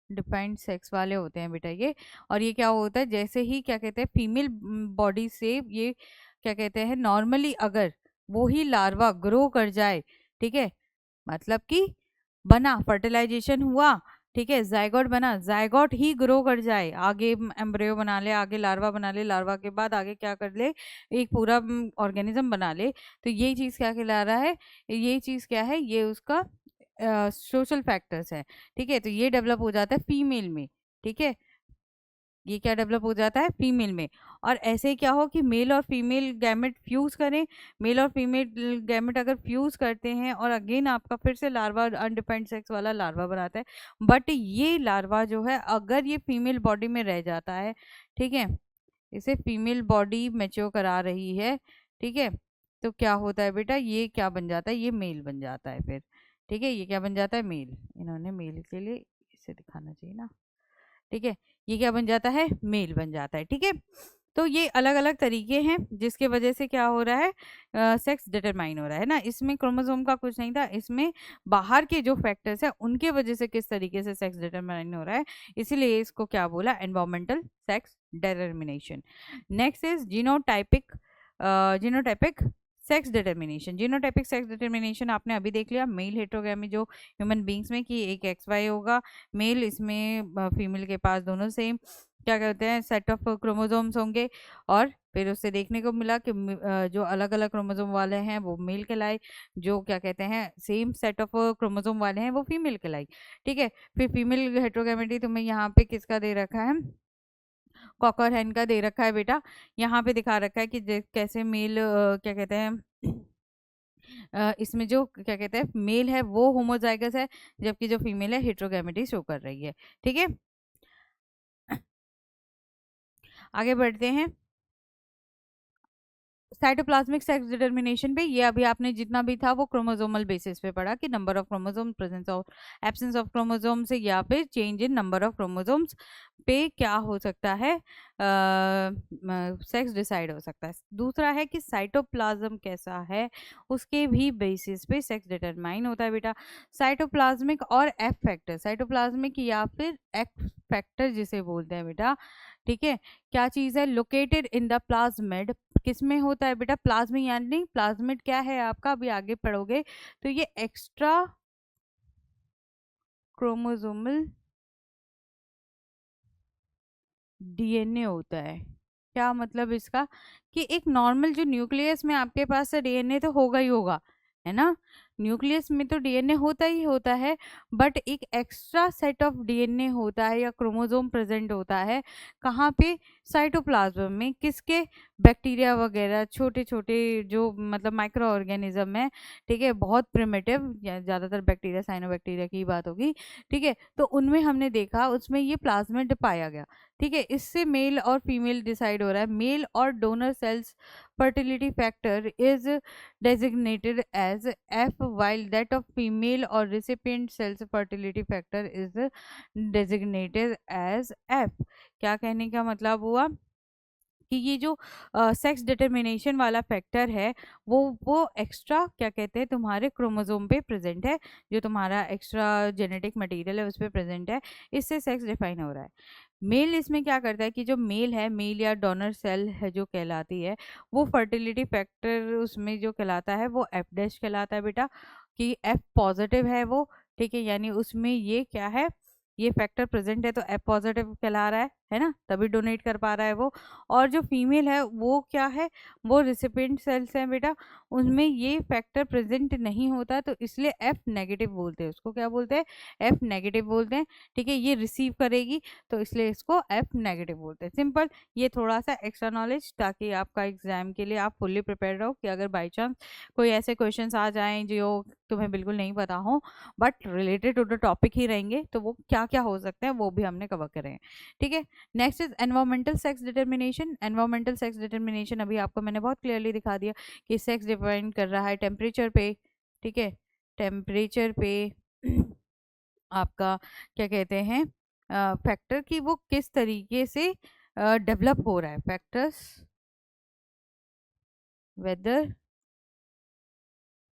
डिफाइंड सेक्स वाले होते हैं बेटा ये। और ये क्या होता है, जैसे ही क्या कहते हैं फीमेल बॉडी से ये क्या कहते हैं नॉर्मली अगर वो ही लार्वा ग्रो कर जाए, ठीक है, मतलब कि बना, फर्टिलाइजेशन हुआ, ठीक है, जायगोट बना, जायगोट ही ग्रो कर जाए, आगे एम्ब्रियो बना ले, आगे लार्वा बना ले, लार्वा के बाद आगे क्या कर ले, एक पूरा ऑर्गेनिज्म बना ले, तो ये चीज़ क्या कहला रहा है, ये चीज़ क्या है, ये उसका सोशल फैक्टर्स है। ठीक है, तो ये डेवलप हो जाता है फीमेल में। ठीक है, ये क्या डेवलप हो जाता है फीमेल में। और ऐसे क्या हो कि मेल और फीमेल गैमेट फ्यूज करें, मेल और फीमेल गैमेट अगर फ्यूज करते हैं और अगेन आपका फिर से लार्वा अनडिफाइंड सेक्स वाला लार्वा बनाता है, बट ये लार्वा जो है अगर ये फीमेल बॉडी में रह जाता है, ठीक है, इसे फीमेल बॉडी मैच्योर करा रही है, ठीक है, तो क्या होता है बेटा, ये क्या बन जाता है, ये मेल बन जाता है फिर। ठीक है, ये क्या बन जाता है, मेल, इन्होंने मेल के लिए इसे दिखाना चाहिए ना। ठीक है, ये क्या बन जाता है, मेल बन जाता है। ठीक है, तो ये अलग अलग तरीके हैं जिसके वजह से क्या हो रहा है, सेक्स डिटरमाइन हो रहा है ना, इसमें क्रोमोसोम का कुछ नहीं था, इसमें बाहर के जो फैक्टर्स है उनके वजह से किस तरीके से सेक्स डिटरमाइन हो रहा है, इसीलिए इसको क्या बोला, environmental sex determination. Next is genotypic, genotypic sex determination. Genotypic sex determination आपने अभी देख लिया, मेल हेट्रोगैमी जो ह्यूमन बींग्स में कि एक एक्स वाई होगा, मेल, इसमें फीमेल के पास दोनों सेम क्या कहते हैं सेट ऑफ क्रोमोसोम्स होंगे, और फिर उससे देखने को मिला कि जो अलग अलग क्रोमोसोम वाले हैं वो मेल कहलाए, जो क्या कहते हैं सेम सेट ऑफ क्रोमोसोम वाले हैं वो फीमेल कहलाई। ठीक है, फिर फीमेल हेट्रोगैमेटी तुम्हें यहाँ पे किसका दे रखा है, कॉकर हैन का दे रखा है बेटा, यहाँ पे दिखा रखा है कि कैसे मेल क्या कहते हैं इसमें जो क्या कहते हैं मेल है वो होमोजाइगस है, जबकि जो फीमेल है हेट्रोगैमेटी शो कर रही है। ठीक है, आगे बढ़ते हैं। साइटोप्लाज्मिक सेक्स डिटर्मिनेशन पे ये अभी आपने जितना भी था वो क्रोमोसोमल बेसिस पे पढ़ा कि नंबर ऑफ क्रोमोसोम, प्रेजेंस और एब्सेंस ऑफ क्रोमोसोम से या फिर change in number of chromosomes पे क्या हो सकता है, सेक्स डिसाइड हो सकता है। दूसरा है कि साइटोप्लाज्म कैसा है उसके भी बेसिस पे सेक्स डिटरमाइन होता है बेटा। साइटोप्लाज्मिक और एफ फैक्टर, साइटोप्लाज्मिक या फिर एक्स फैक्टर जिसे बोलते हैं बेटा, ठीक है, क्या चीज़ है, लोकेटेड इन द प्लाज्मिड, किस में होता है बेटा, प्लाज्मिड, यानी प्लाज्मिड क्या है आपका, अभी आगे पढ़ोगे तो ये एक्स्ट्रा क्रोमोसोमल डीएनए होता है। क्या मतलब इसका, कि एक नॉर्मल जो न्यूक्लियस में आपके पास डीएनए तो होगा ही होगा, है ना, न्यूक्लियस में तो डीएनए होता ही होता है, बट एक एक्स्ट्रा सेट ऑफ डीएनए होता है या क्रोमोसोम प्रेजेंट होता है कहाँ पे, साइटोप्लाज्म में, किसके, बैक्टीरिया वगैरह, छोटे छोटे जो मतलब माइक्रो ऑर्गेनिज्म है, ठीक है, बहुत प्रिमिटिव, ज़्यादातर बैक्टीरिया, साइनोबैक्टीरिया की बात होगी, ठीक है, तो उनमें हमने देखा उसमें ये प्लाज्मिड पाया गया, ठीक है, इससे मेल और फीमेल डिसाइड हो रहा है। मेल और donor cells fertility factor is designated as F, while that of female or recipient cells fertility factor is designated as F। क्या कहने का मतलब हुआ कि ये जो सेक्स डिटर्मिनेशन वाला फैक्टर है वो एक्स्ट्रा क्या कहते हैं तुम्हारे क्रोमोसोम पे प्रेजेंट है, जो तुम्हारा एक्स्ट्रा जेनेटिक मटेरियल है उस पर प्रेजेंट है, इससे सेक्स डिफाइन हो रहा है। मेल इसमें क्या करता है कि जो मेल है, मेल या डोनर सेल है जो कहलाती है, वो फर्टिलिटी फैक्टर उसमें जो कहलाता है वो एफ डैश कहलाता है बेटा, कि एफ पॉजिटिव है वो, ठीक है, यानी उसमें ये क्या है, ये फैक्टर प्रेजेंट है तो एफ पॉजिटिव कहला रहा है ना, तभी डोनेट कर पा रहा है वो। और जो फीमेल है वो क्या है, वो रिसिपिएंट सेल्स हैं बेटा, उनमें ये फैक्टर प्रेजेंट नहीं होता, तो इसलिए एफ नेगेटिव बोलते हैं उसको, क्या बोलते हैं, एफ नेगेटिव बोलते हैं, ठीक है, ये रिसीव करेगी तो इसलिए इसको एफ नेगेटिव बोलते हैं। सिंपल, ये थोड़ा सा एक्स्ट्रा नॉलेज ताकि आपका एग्जाम के लिए आप फुल्ली प्रिपेयर रहो कि अगर बाई चांस कोई ऐसे क्वेश्चंस आ जाएं जो तुम्हें बिल्कुल नहीं पता हो but related to the topic ही रहेंगे, तो वो क्या क्या हो सकते हैं वो भी हमने कवर करे हैं, ठीक है। Next is environmental sex determination. Environmental sex determination अभी आपको मैंने बहुत क्लियरली दिखा दिया कि सेक्स डिपेंड कर रहा है टेम्परेचर पे, ठीक है, टेम्परेचर पे आपका क्या कहते हैं फैक्टर की वो किस तरीके से डेवलप हो रहा है, factors whether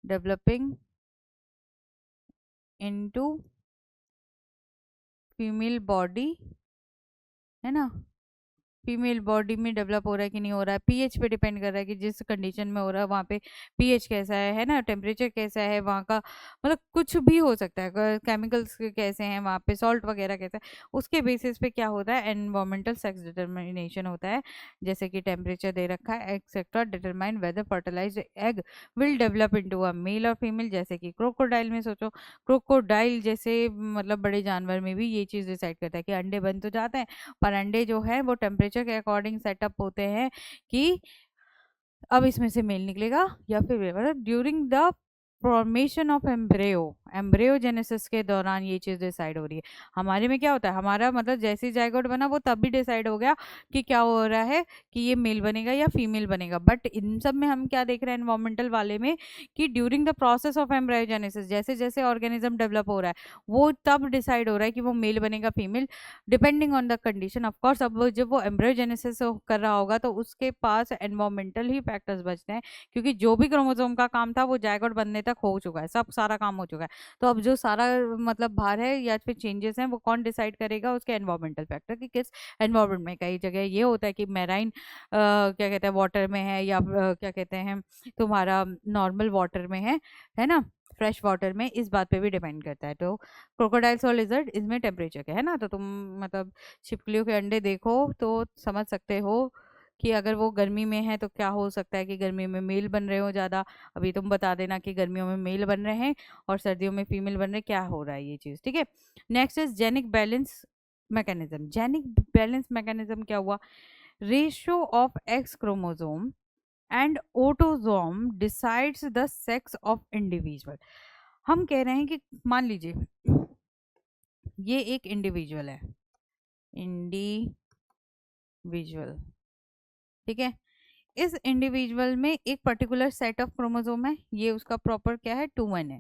developing into female body, है ना, फीमेल बॉडी में डेवलप हो रहा है कि नहीं हो रहा है, पीएच पे डिपेंड कर रहा है कि जिस कंडीशन में हो रहा है वहाँ पे पीएच कैसा है ना, टेम्परेचर कैसा है वहाँ का, मतलब कुछ भी हो सकता है, केमिकल्स कैसे हैं वहाँ पे, सॉल्ट वगैरह कैसा है, उसके बेसिस पे क्या होता है, एनवायरमेंटल सेक्स डिटर्मिनेशन होता है, जैसे कि टेम्परेचर दे रखा है etcetera, determine whether fertilized egg will develop into a male और फीमेल, जैसे कि क्रोकोडाइल में सोचो, क्रोकोडाइल जैसे मतलब बड़े जानवर में भी ये चीज़ डिसाइड करता है कि अंडे बन तो जाते हैं पर अंडे जो है वो टेम्परेचर के अकॉर्डिंग सेटअप होते हैं कि अब इसमें से मेल निकलेगा या female, during the formation of embryo, embryogenesis के दौरान ये चीज़ डिसाइड हो रही है। हमारे में क्या होता है, हमारा मतलब जैसे ही जाइगोट बना वो तब भी डिसाइड हो गया कि क्या हो रहा है, कि ये मेल बनेगा या फीमेल बनेगा, बट इन सब में हम क्या देख रहे हैं एनवायरमेंटल वाले में, कि during the process of embryogenesis जैसे जैसे ऑर्गेनिज्म डेवलप हो रहा है वो तब डिसाइड हो रहा है कि वो मेल बनेगा female, depending on the condition. Of course अब जब वो एम्ब्रियोजेनेसिस कर रहा होगा तो उसके पास एनवायरमेंटल ही फैक्टर्स बचते हैं, क्योंकि जो भी क्रोमोसोम का काम था वो जायगोट बनने तक हो चुका है, सब सारा काम हो चुका है, तो अब जो सारा मतलब भार है या फिर चेंजेस हैं वो कौन डिसाइड करेगा, उसके एनवायरमेंटल फैक्टर, कि किस एनवायरमेंट में, कई जगह ये होता है कि मैराइन क्या कहते हैं वाटर में है या क्या कहते हैं तुम्हारा नॉर्मल वाटर में है ना, फ्रेश वाटर में, इस बात पे भी डिपेंड करता है। तो क्रोकोडाइल्स और लिजर्ड इसमें टेम्परेचर के है ना, तो तुम मतलब छिपकलियों के अंडे देखो तो समझ सकते हो कि अगर वो गर्मी में है तो क्या हो सकता है कि गर्मी में मेल बन रहे हो ज़्यादा, अभी तुम बता देना कि गर्मियों में मेल बन रहे हैं और सर्दियों में फीमेल बन रहे हैं, क्या हो रहा है ये चीज़, ठीक है। Next is genic balance mechanism. Genic balance mechanism क्या हुआ, ratio of X chromosome and autosome decides the sex of individual. हम कह रहे हैं कि मान लीजिए ये एक इंडिविजुअल है, इंडिविजुअल, ठीक है, इस इंडिविजुअल में एक पर्टिकुलर सेट ऑफ क्रोमोसोम है, ये उसका प्रॉपर क्या है, 2n है।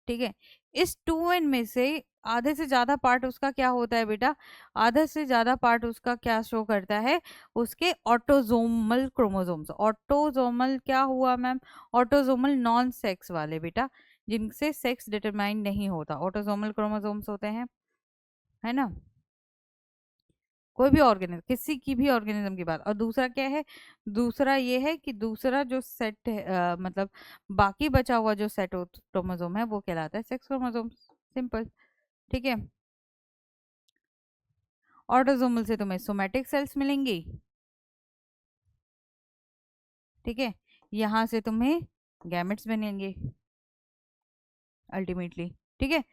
ठीक है, इस 2n में से आधे से ज्यादा पार्ट उसका क्या होता है बेटा, आधे से ज्यादा पार्ट उसका क्या शो करता है, उसके ऑटोजोमल क्रोमोसोम्स। ऑटोजोमल क्या हुआ मैम, ऑटोजोमल नॉन सेक्स वाले बेटा, जिनसे सेक्स डिटरमाइन नहीं होता, ऑटोजोमल क्रोमोसोम्स होते हैं, है ना, कोई भी ऑर्गेनिज्म, किसी की भी ऑर्गेनिज्म की बात। और दूसरा क्या है, दूसरा ये है कि दूसरा जो सेट है मतलब बाकी बचा हुआ जो सेट क्रोमोसोम है वो कहलाता है सेक्स क्रोमोसोम, सिंपल। ठीक है, ऑटोसोमल से तुम्हें सोमैटिक सेल्स मिलेंगी। ठीक है, यहाँ से तुम्हें गैमेट्स बनेंगे अल्टीमेटली। ठीक है,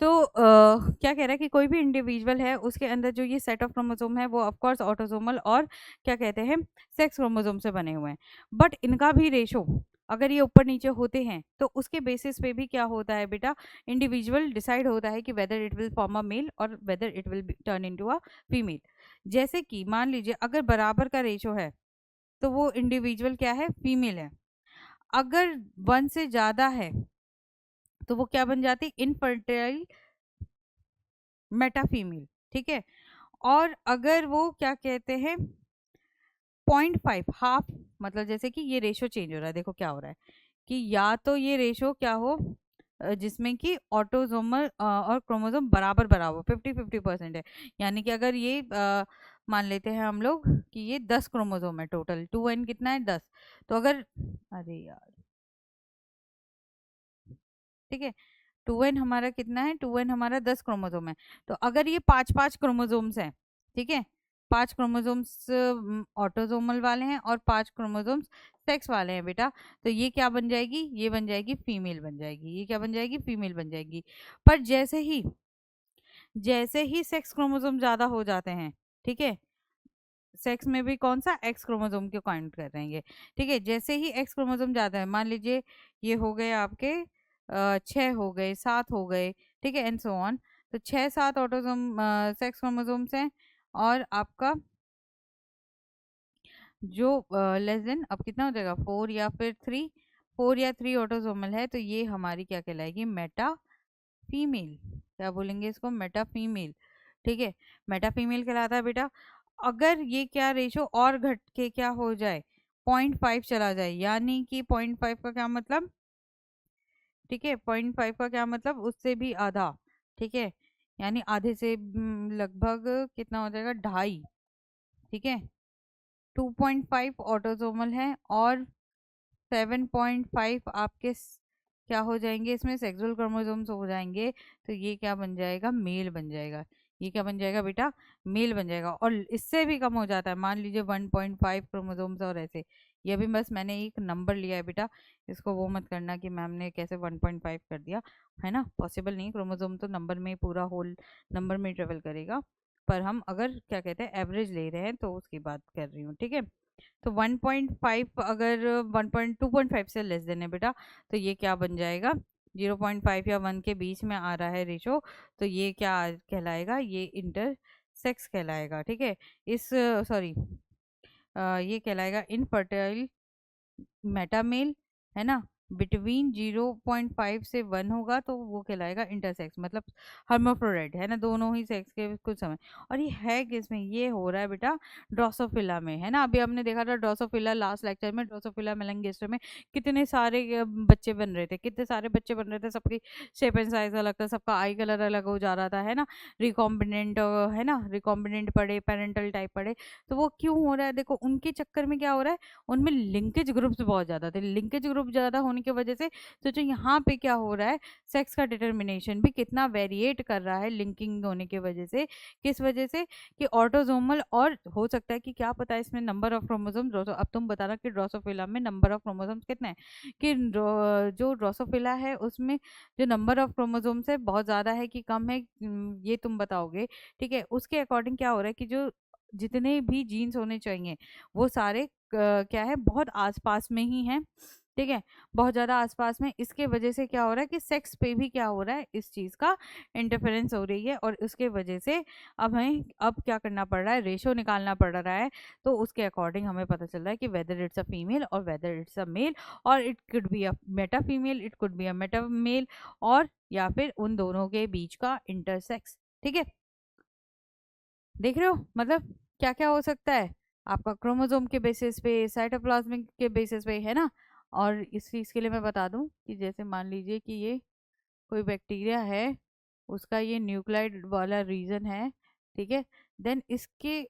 तो क्या कह रहा है कि कोई भी इंडिविजुअल है उसके अंदर जो ये सेट ऑफ क्रोमोसोम है वो ऑफ कोर्स ऑटोसोमल और क्या कहते हैं सेक्स क्रोमोसोम से बने हुए हैं। बट इनका भी रेशो अगर ये ऊपर नीचे होते हैं तो उसके बेसिस पे भी क्या होता है बेटा, इंडिविजुअल डिसाइड होता है कि whether it will form a male और whether it will turn into a female. जैसे कि मान लीजिए अगर बराबर का रेशो है तो वो इंडिविजुअल क्या है, फीमेल है। अगर 1 से ज्यादा है तो वो क्या बन जाती, इनफर्टाइल मेटा फीमेल। ठीक है, और अगर वो क्या कहते हैं 0.5 हाफ, मतलब जैसे कि ये रेशो चेंज हो रहा है, देखो क्या हो रहा है कि या तो ये रेशो क्या हो जिसमें कि ऑटोसोमल और क्रोमोसोम बराबर बराबर 50-50% है। यानी कि अगर ये मान लेते हैं हम लोग कि ये 10 क्रोमोसोम है, टोटल 2n कितना है 10, तो अगर अरे यार, ठीक है, 2n हमारा कितना है, 2n हमारा 10 क्रोमोसोम है। तो अगर ये 5-5 क्रोमोसोम्स हैं, ठीक है, 5 क्रोमोसोम्स ऑटोसोमल वाले हैं और 5 क्रोमोसोम्स सेक्स वाले हैं बेटा, तो ये क्या बन जाएगी, ये बन जाएगी फीमेल बन जाएगी, ये क्या बन जाएगी, फीमेल बन जाएगी। पर जैसे ही सेक्स क्रोमोसोम ज्यादा हो जाते हैं, ठीक है, सेक्स में भी कौन सा, एक्स क्रोमोसोम को काउंट कर रहे हैं ये। ठीक है, जैसे ही एक्स क्रोमोसोम ज्यादा है, मान लीजिए ये हो गए आपके 6 हो गए, 7 हो गए, ठीक है, एंड सो ऑन। तो 6-7 ऑटोसोम सेक्स क्रोमोसोम्स हैं, और आपका जो लेस देन अब कितना हो जाएगा, 4 या फिर 3, 4 या 3 ऑटोसोमल है, तो ये हमारी क्या कहलाएगी, मेटा फीमेल। क्या बोलेंगे इसको, मेटा फीमेल। ठीक है, मेटा फीमेल कहलाता है बेटा। अगर ये क्या रेशो और घट के क्या हो जाए, 0.5 चला जाए, यानी कि 0.5 का क्या मतलब, ठीक है, 0.5 का क्या मतलब, उससे भी आधा। ठीक है, यानी आधे से लगभग कितना हो जाएगा, 2.5। ठीक है, 2.5 ऑटोसोमल है और 7.5 आपके क्या हो जाएंगे, इसमें सेक्सुअल क्रोमोसोम्स हो जाएंगे। तो ये क्या बन जाएगा, मेल बन जाएगा। ये क्या बन जाएगा बेटा, मेल बन जाएगा। और इससे भी कम हो जाता है, मान लीजिए 1.5 क्रोमोसोम्स और ऐसे। ये भी बस मैंने एक नंबर लिया है बेटा, इसको वो मत करना कि मैम ने कैसे 1.5 कर दिया, है ना, पॉसिबल नहीं। क्रोमोसोम तो नंबर में पूरा होल नंबर में ट्रेवल करेगा, पर हम अगर क्या कहते हैं एवरेज ले रहे हैं तो उसकी बात कर रही हूँ। ठीक है, तो 1.5 अगर 1.2.5 से लेस देन है बेटा, तो ये क्या बन जाएगा, 0.5 या 1 के बीच में आ रहा है रेशो, तो ये क्या कहलाएगा, ये इंटर सेक्स कहलाएगा। ठीक है, इस सॉरी ये कहलाएगा इनफर्टाइल मेटामेल, है ना। बिटवीन 0.5 से 1 होगा तो वो कहलाएगा इंटरसेक्स, मतलब हर्माफ्रोडाइट, है ना, दोनों ही सेक्स के कुछ समय। और ये है किसमें, ये हो रहा है बेटा ड्रोसोफिला में, है ना। अभी हमने देखा था ड्रोसोफिला, लास्ट लेक्चर में ड्रोसोफिला मेलंगिस्टर में कितने सारे बच्चे बन रहे थे, कितने सारे बच्चे बन रहे थे, सबकी शेप एंड साइज अलग था, सबका आई कलर अलग हो जा रहा था, है ना। रिकॉम्बिनेंट, है ना, रिकॉम्बिनेंट पढ़े, पेरेंटल टाइप पढ़े। तो वो क्यों हो रहा है, देखो उनके चक्कर में क्या हो रहा है, उनमें लिंकेज ग्रुप्स बहुत ज़्यादा थे। लिंकेज ग्रुप ज़्यादा होने की वजह से सोचो यहाँ पे क्या हो रहा है, सेक्स का डिटर्मिनेशन भी कितना वेरिएट कर रहा है लिंकिंग होने की वजह से। किस वजह से, कि ऑटोसोमल, और हो सकता है कि क्या पता है इसमें नंबर ऑफ क्रोमोसोम, अब तुम बताना कि ड्रोसोफिला में नंबर ऑफ क्रोमोसोम्स कितने हैं, कि जो ड्रोसोफिला है उसमें जो नंबर ऑफ क्रोमोसोम्स है बहुत ज़्यादा है कि कम है, ये तुम बताओगे। ठीक है, उसके अकॉर्डिंग क्या हो रहा है कि जो जितने भी जीन्स होने चाहिए वो सारे क्या है बहुत आसपास में ही हैं, ठीक है, बहुत ज़्यादा आसपास में। इसके वजह से क्या हो रहा है कि सेक्स पे भी क्या हो रहा है, इस चीज़ का इंटरफेरेंस हो रही है, और उसके वजह से अब हमें अब क्या करना पड़ रहा है, रेशो निकालना पड़ रहा है। तो उसके अकॉर्डिंग हमें पता चल रहा है कि वेदर इट्स अ फीमेल और वेदर इट्स अ मेल, और it could be a meta female, it could be a meta male, और या फिर उन दोनों के बीच का इंटरसेक्स। ठीक है, देख रहे हो मतलब क्या क्या हो सकता है आपका क्रोमोसोम के बेसिस पे, साइटोप्लाज्मिक के बेसिस पे, है ना। और इस चीज़ के लिए मैं बता दूं कि जैसे मान लीजिए कि ये कोई बैक्टीरिया है, उसका ये न्यूक्लाइड वाला रीजन है, ठीक है। देन इसके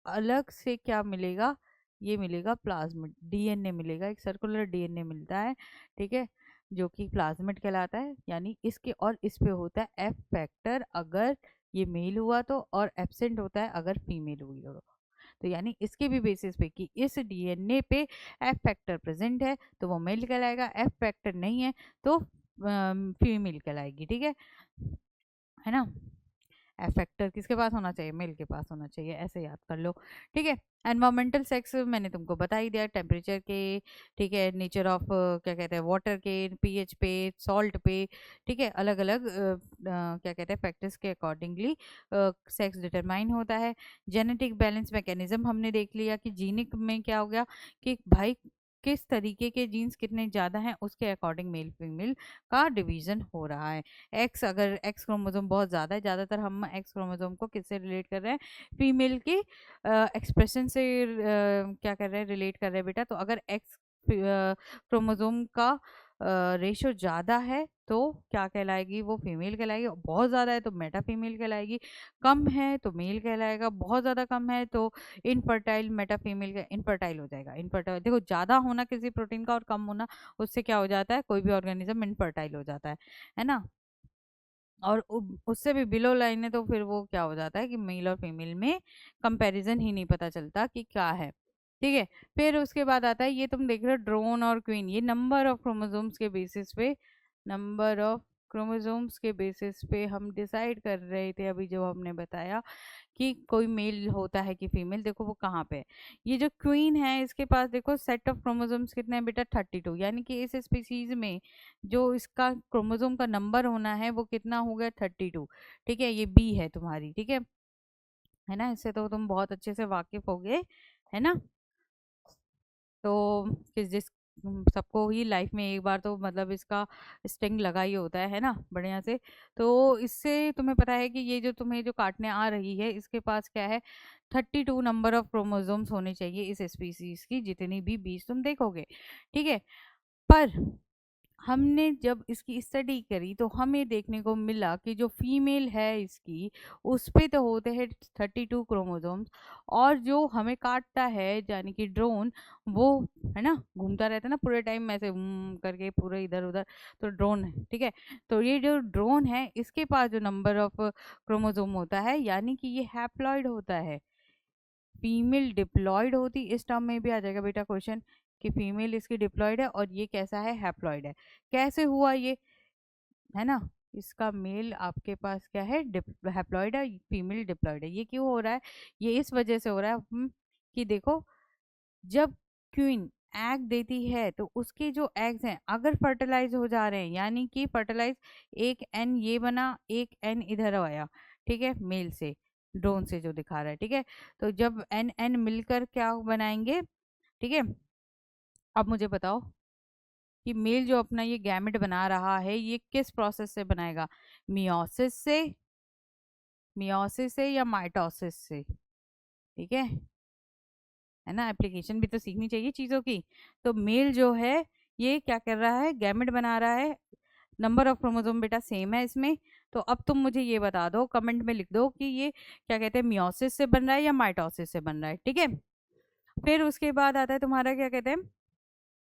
अलग से क्या मिलेगा, ये मिलेगा प्लाज्मिड डीएनए मिलेगा, एक सर्कुलर डीएनए मिलता है, ठीक है, जो कि प्लाज्मिड कहलाता है। यानी इसके और इस पे होता है एफ फैक्टर अगर ये मेल हुआ तो, और एब्सेंट होता है अगर फीमेल हुई हो तो। यानी इसके भी बेसिस पे कि इस डीएनए पे एफ फैक्टर प्रेजेंट है तो वो मेल कहलाएगा, एफ फैक्टर नहीं है तो फीमेल कहलाएगी। ठीक है ना। फैक्टर किसके पास होना चाहिए, मेल के पास होना चाहिए, ऐसे याद कर लो। ठीक है। एनवायरमेंटल सेक्स मैंने तुमको बता ही दिया, टेम्परेचर के, ठीक है, नेचर ऑफ क्या कहते हैं वाटर के, पीएच पे, सॉल्ट पे, ठीक है, अलग अलग क्या कहते हैं फैक्टर्स के अकॉर्डिंगली सेक्स डिटरमाइन होता है। जेनेटिक बैलेंस मैकेनिज्म हमने देख लिया कि जीनिक में क्या हो गया कि भाई किस तरीके के जीन्स कितने ज़्यादा हैं उसके अकॉर्डिंग मेल फीमेल का डिवीजन हो रहा है। एक्स, अगर एक्स क्रोमोसोम बहुत ज़्यादा है, ज़्यादातर हम एक्स क्रोमोसोम को किससे रिलेट कर रहे हैं, फीमेल के एक्सप्रेशन से क्या कर रहे हैं, रिलेट कर रहे हैं बेटा। तो अगर एक्स क्रोमोसोम का रेशो ज़्यादा है तो क्या कहलाएगी, वो फीमेल कहलाएगी, और बहुत ज़्यादा है तो मेटा फीमेल कहलाएगी, कम है तो मेल कहलाएगा, बहुत ज़्यादा कम है तो इनफर्टाइल, मेटा फीमेल का इनफर्टाइल हो जाएगा। इनफर्टाइल देखो, ज़्यादा होना किसी प्रोटीन का और कम होना, उससे क्या हो जाता है, कोई भी ऑर्गेनिज्म इनफर्टाइल हो जाता है ना। और उससे भी बिलो लाइन है तो फिर वो क्या हो जाता है कि मेल और फीमेल में कंपैरिजन ही नहीं पता चलता कि क्या है। ठीक है। फिर उसके बाद आता है, ये तुम देख रहे हो ड्रोन और क्वीन, ये नंबर ऑफ क्रोमोसोम्स के बेसिस पे, नंबर ऑफ क्रोमोसोम्स के बेसिस पे हम डिसाइड कर रहे थे अभी जो हमने बताया कि कोई मेल होता है कि फीमेल। देखो वो कहाँ पे है, ये जो क्वीन है इसके पास देखो सेट ऑफ क्रोमोसोम्स कितने हैं बेटा, 32। यानी कि इस स्पीसीज में जो इसका क्रोमोसोम का नंबर होना है वो कितना हो गया, 32। ठीक है, ये बी है तुम्हारी। ठीक है ना, इससे तो तुम बहुत अच्छे से वाकिफ हो गए, है ना। तो किस जिस सबको ही लाइफ में एक बार तो मतलब इसका स्टिंग लगा ही होता है ना, बढ़िया से। तो इससे तुम्हें पता है कि ये जो तुम्हें जो काटने आ रही है इसके पास क्या है, 32 नंबर ऑफ क्रोमोसोम्स होने चाहिए इस स्पीसीज की, जितनी भी बीज तुम देखोगे। ठीक है। पर हमने जब इसकी स्टडी करी तो हमें देखने को मिला कि जो फीमेल है इसकी, उस पे तो होते हैं 32 क्रोमोसोम्स, और जो हमें काटता है यानी कि ड्रोन, वो है ना घूमता रहता है ना पूरे टाइम ऐसे करके पूरे इधर उधर, तो ड्रोन है। ठीक है। तो ये जो ड्रोन है इसके पास जो नंबर ऑफ क्रोमोसोम होता है यानी कि ये हैप्लॉइड होता है, फीमेल डिप्लॉयड होती, इस टर्म में भी आ जाएगा बेटा क्वेश्चन कि फीमेल इसकी डिप्लॉयड है और ये कैसा है, हैप्लॉयड है। कैसे हुआ ये, है ना। इसका मेल आपके पास क्या है, हैप्लॉयड है, फीमेल डिप्लॉयड है। ये क्यों हो रहा है, ये इस वजह से हो रहा है कि देखो, जब क्वीन एग देती है तो उसके जो एग्स हैं अगर फर्टिलाइज हो जा रहे हैं, यानी कि फर्टिलाइज, एक एन ये बना, एक एन इधर आया, ठीक है, मेल से, ड्रोन से जो दिखा रहा है। ठीक है। तो जब एन एन मिलकर क्या बनाएंगे, ठीक है। अब मुझे बताओ कि मेल जो अपना ये गैमेट बना रहा है ये किस प्रोसेस से बनाएगा, मियोसिस से, मियोसिस से या माइटोसिस से। ठीक है ना, एप्लीकेशन भी तो सीखनी चाहिए चीज़ों की। तो मेल जो है ये क्या कर रहा है, गैमेट बना रहा है, नंबर ऑफ क्रोमोसोम बेटा सेम है इसमें। तो अब तुम मुझे ये बता दो, कमेंट में लिख दो कि ये क्या कहते हैं, मियोसिस से बन रहा है या माइटोसिस से बन रहा है। ठीक है। फिर उसके बाद आता है तुम्हारा क्या कहते हैं,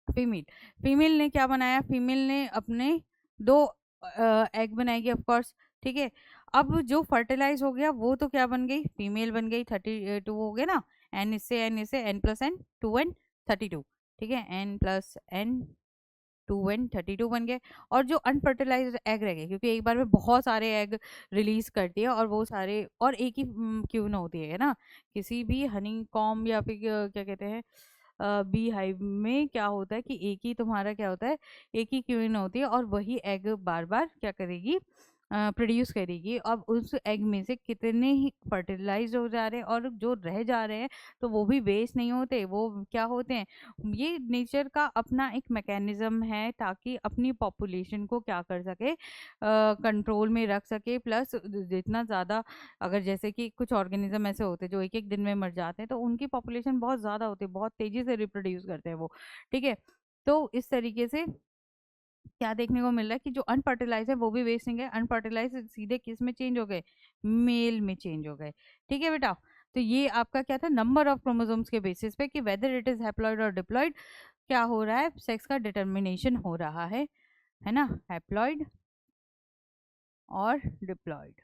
फीमेल। फीमेल ने क्या बनाया, फीमेल ने अपने दो एग बनाएगी ऑफ कोर्स। ठीक है। अब जो फर्टिलाइज हो गया वो तो क्या बन गई, फीमेल बन गई, 32 हो गए ना, एन इससे एन प्लस एन, 2n 32। ठीक है, एन प्लस एन, 2n 32 बन गए। और जो अनफर्टिलाइज्ड एग रह गए, क्योंकि एक बार में बहुत सारे एग रिलीज करती है और वो सारे, और एक ही क्यों ना होती है ना, किसी भी हनी कॉम या फिर क्या कहते हैं बी हाइव में क्या होता है कि एक ही तुम्हारा क्या होता है, एक ही क्वीन होती है और वही एग बार बार क्या करेगी, प्रोड्यूस करेगी। अब उस एग में से कितने ही फर्टिलाइज हो जा रहे हैं और जो रह जा रहे हैं तो वो भी वेस्ट नहीं होते, वो क्या होते हैं, ये नेचर का अपना एक मैकेनिज्म है ताकि अपनी पॉपुलेशन को क्या कर सके, कंट्रोल में रख सके। प्लस जितना ज़्यादा, अगर जैसे कि कुछ ऑर्गेनिज्म ऐसे होते हैं जो एक एक दिन में मर जाते हैं तो उनकी पॉपुलेशन बहुत ज़्यादा होती है, बहुत तेज़ी से रिप्रोड्यूस करते हैं वो, ठीक है। तो इस तरीके से क्या देखने को मिल रहा है कि जो अनफर्टिलाइज है वो भी वेस्ट नहीं गए, अनफर्टिलाइज सीधे किस में चेंज हो गए, मेल में चेंज हो गए, ठीक है बेटा। तो ये आपका क्या था, नंबर ऑफ क्रोमोसोम्स के बेसिस पे कि वेदर इट इज हैप्लॉइड और डिप्लॉइड, क्या हो रहा है, सेक्स का डिटर्मिनेशन हो रहा है ना, हैप्लॉइड और डिप्लॉइड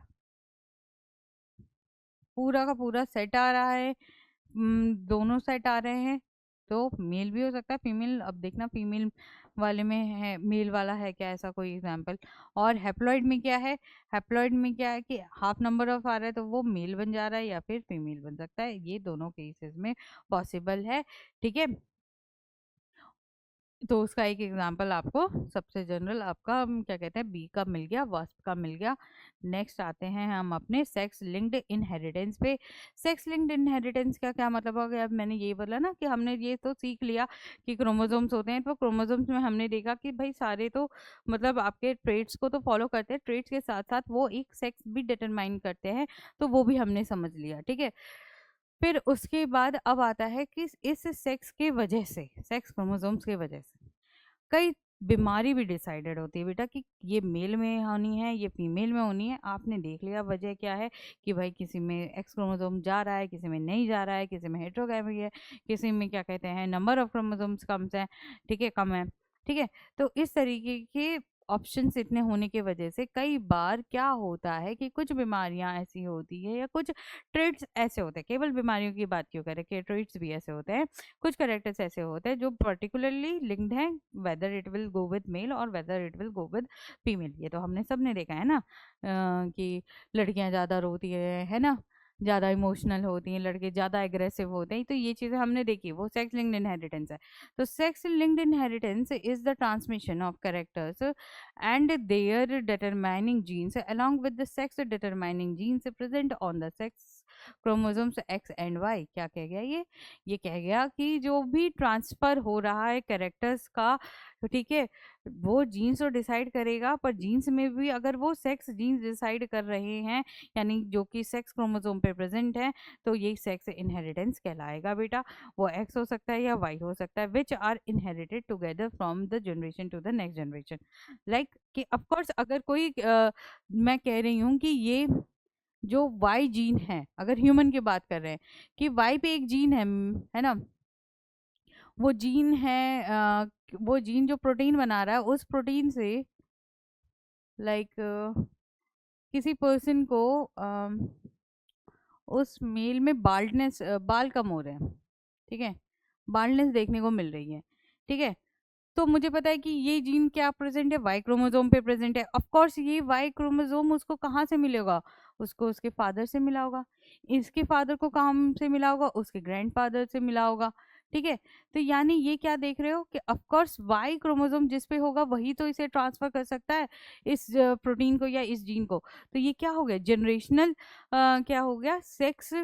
पूरा का पूरा सेट आ रहा है, दोनों सेट आ रहे हैं। तो मेल भी हो सकता है, फीमेल, अब देखना फीमेल वाले में है, मेल वाला है क्या, ऐसा कोई एग्जांपल। और हैप्लॉइड में क्या है, हैप्लॉइड में क्या है कि हाफ नंबर ऑफ आ रहा है तो वो मेल बन जा रहा है या फिर फीमेल बन सकता है, ये दोनों केसेस में पॉसिबल है, ठीक है। तो उसका एक एग्जांपल आपको सबसे जनरल आपका क्या कहते हैं, बी का मिल गया, वास्प का मिल गया। नेक्स्ट आते हैं हम अपने सेक्स लिंक्ड इनहेरिटेंस पे। सेक्स लिंक्ड इनहेरिटेंस का क्या मतलब हो गया, अब मैंने ये बोला ना कि हमने ये तो सीख लिया कि क्रोमोसोम्स होते हैं, तो क्रोमोसोम्स में हमने देखा कि भाई सारे तो मतलब आपके ट्रेड्स को तो फॉलो करते हैं, ट्रेड्स के साथ साथ वो एक सेक्स भी डिटरमाइन करते हैं, तो वो भी हमने समझ लिया, ठीक है। फिर उसके बाद अब आता है कि इस सेक्स के वजह से, सेक्स क्रोमोसोम्स की वजह से कई बीमारी भी डिसाइडेड होती है बेटा कि ये मेल में होनी है, ये फीमेल में होनी है। आपने देख लिया वजह क्या है कि भाई किसी में एक्स क्रोमोसोम जा रहा है, किसी में नहीं जा रहा है, किसी में हेट्रोगैमी है, किसी में क्या कहते हैं नंबर ऑफ क्रोमोसोम्स कम है, ठीक है, कम है, ठीक है। तो इस तरीके के ऑप्शंस इतने होने की वजह से कई बार क्या होता है कि कुछ बीमारियां ऐसी होती है या कुछ ट्रेड्स ऐसे होते हैं, केवल बीमारियों की बात क्यों करें, कि ट्रेड्स भी ऐसे होते हैं, कुछ कैरेक्टर्स ऐसे होते हैं जो पर्टिकुलरली लिंक्ड हैं, whether it will go with male और whether it will go with female. ये तो हमने सबने देखा है ना, कि लड़कियां ज़्यादा रोती है ना, ज़्यादा इमोशनल होती हैं, लड़के ज़्यादा एग्रेसिव होते हैं, तो ये चीज़ें हमने देखी, वो सेक्स लिंक्ड इनहेरिटेंस है। तो sex linked inheritance is the transmission of characters and their determining genes along with the sex determining genes present on the sex chromosomes X and Y. क्या कह गया ये कह गया कि जो भी ट्रांसफर हो रहा है कैरेक्टर्स का, तो ठीक है, वो जीन्स तो डिसाइड करेगा, पर जीन्स में भी अगर वो सेक्स जीन्स डिसाइड कर रहे हैं, यानी जो कि सेक्स क्रोमोसोम पे प्रेजेंट है, तो ये सेक्स इनहेरिटेंस कहलाएगा बेटा। वो एक्स हो सकता है या वाई हो सकता है, which are inherited together from the generation to the next generation. Like कि ऑफ कोर्स अगर कोई मैं कह रही हूँ कि ये जो वाई जीन है, अगर ह्यूमन की बात कर रहे हैं कि वाई पे एक जीन है ना, वो जीन है, वो जीन जो प्रोटीन बना रहा है, उस प्रोटीन से लाइक किसी पर्सन को उस मेल में बाल्डनेस, बाल कम हो रहे हैं, ठीक है, बाल्डनेस देखने को मिल रही है, ठीक है। तो मुझे पता है कि ये जीन क्या प्रेजेंट है, वाई क्रोमोसोम पे प्रेजेंट है। ऑफ कोर्स ये वाई क्रोमोसोम उसको कहाँ से मिलेगा, उसको उसके फादर से मिला होगा, इसके फादर को कहाँ से मिला होगा, उसके ग्रैंडफादर से मिला होगा, ठीक है। तो यानी ये क्या देख रहे हो कि ऑफ कोर्स वाई क्रोमोसोम जिस पे होगा वही तो इसे ट्रांसफर कर सकता है, इस प्रोटीन को या इस जीन को। तो ये क्या हो गया, जनरेशनल क्या हो गया, सेक्स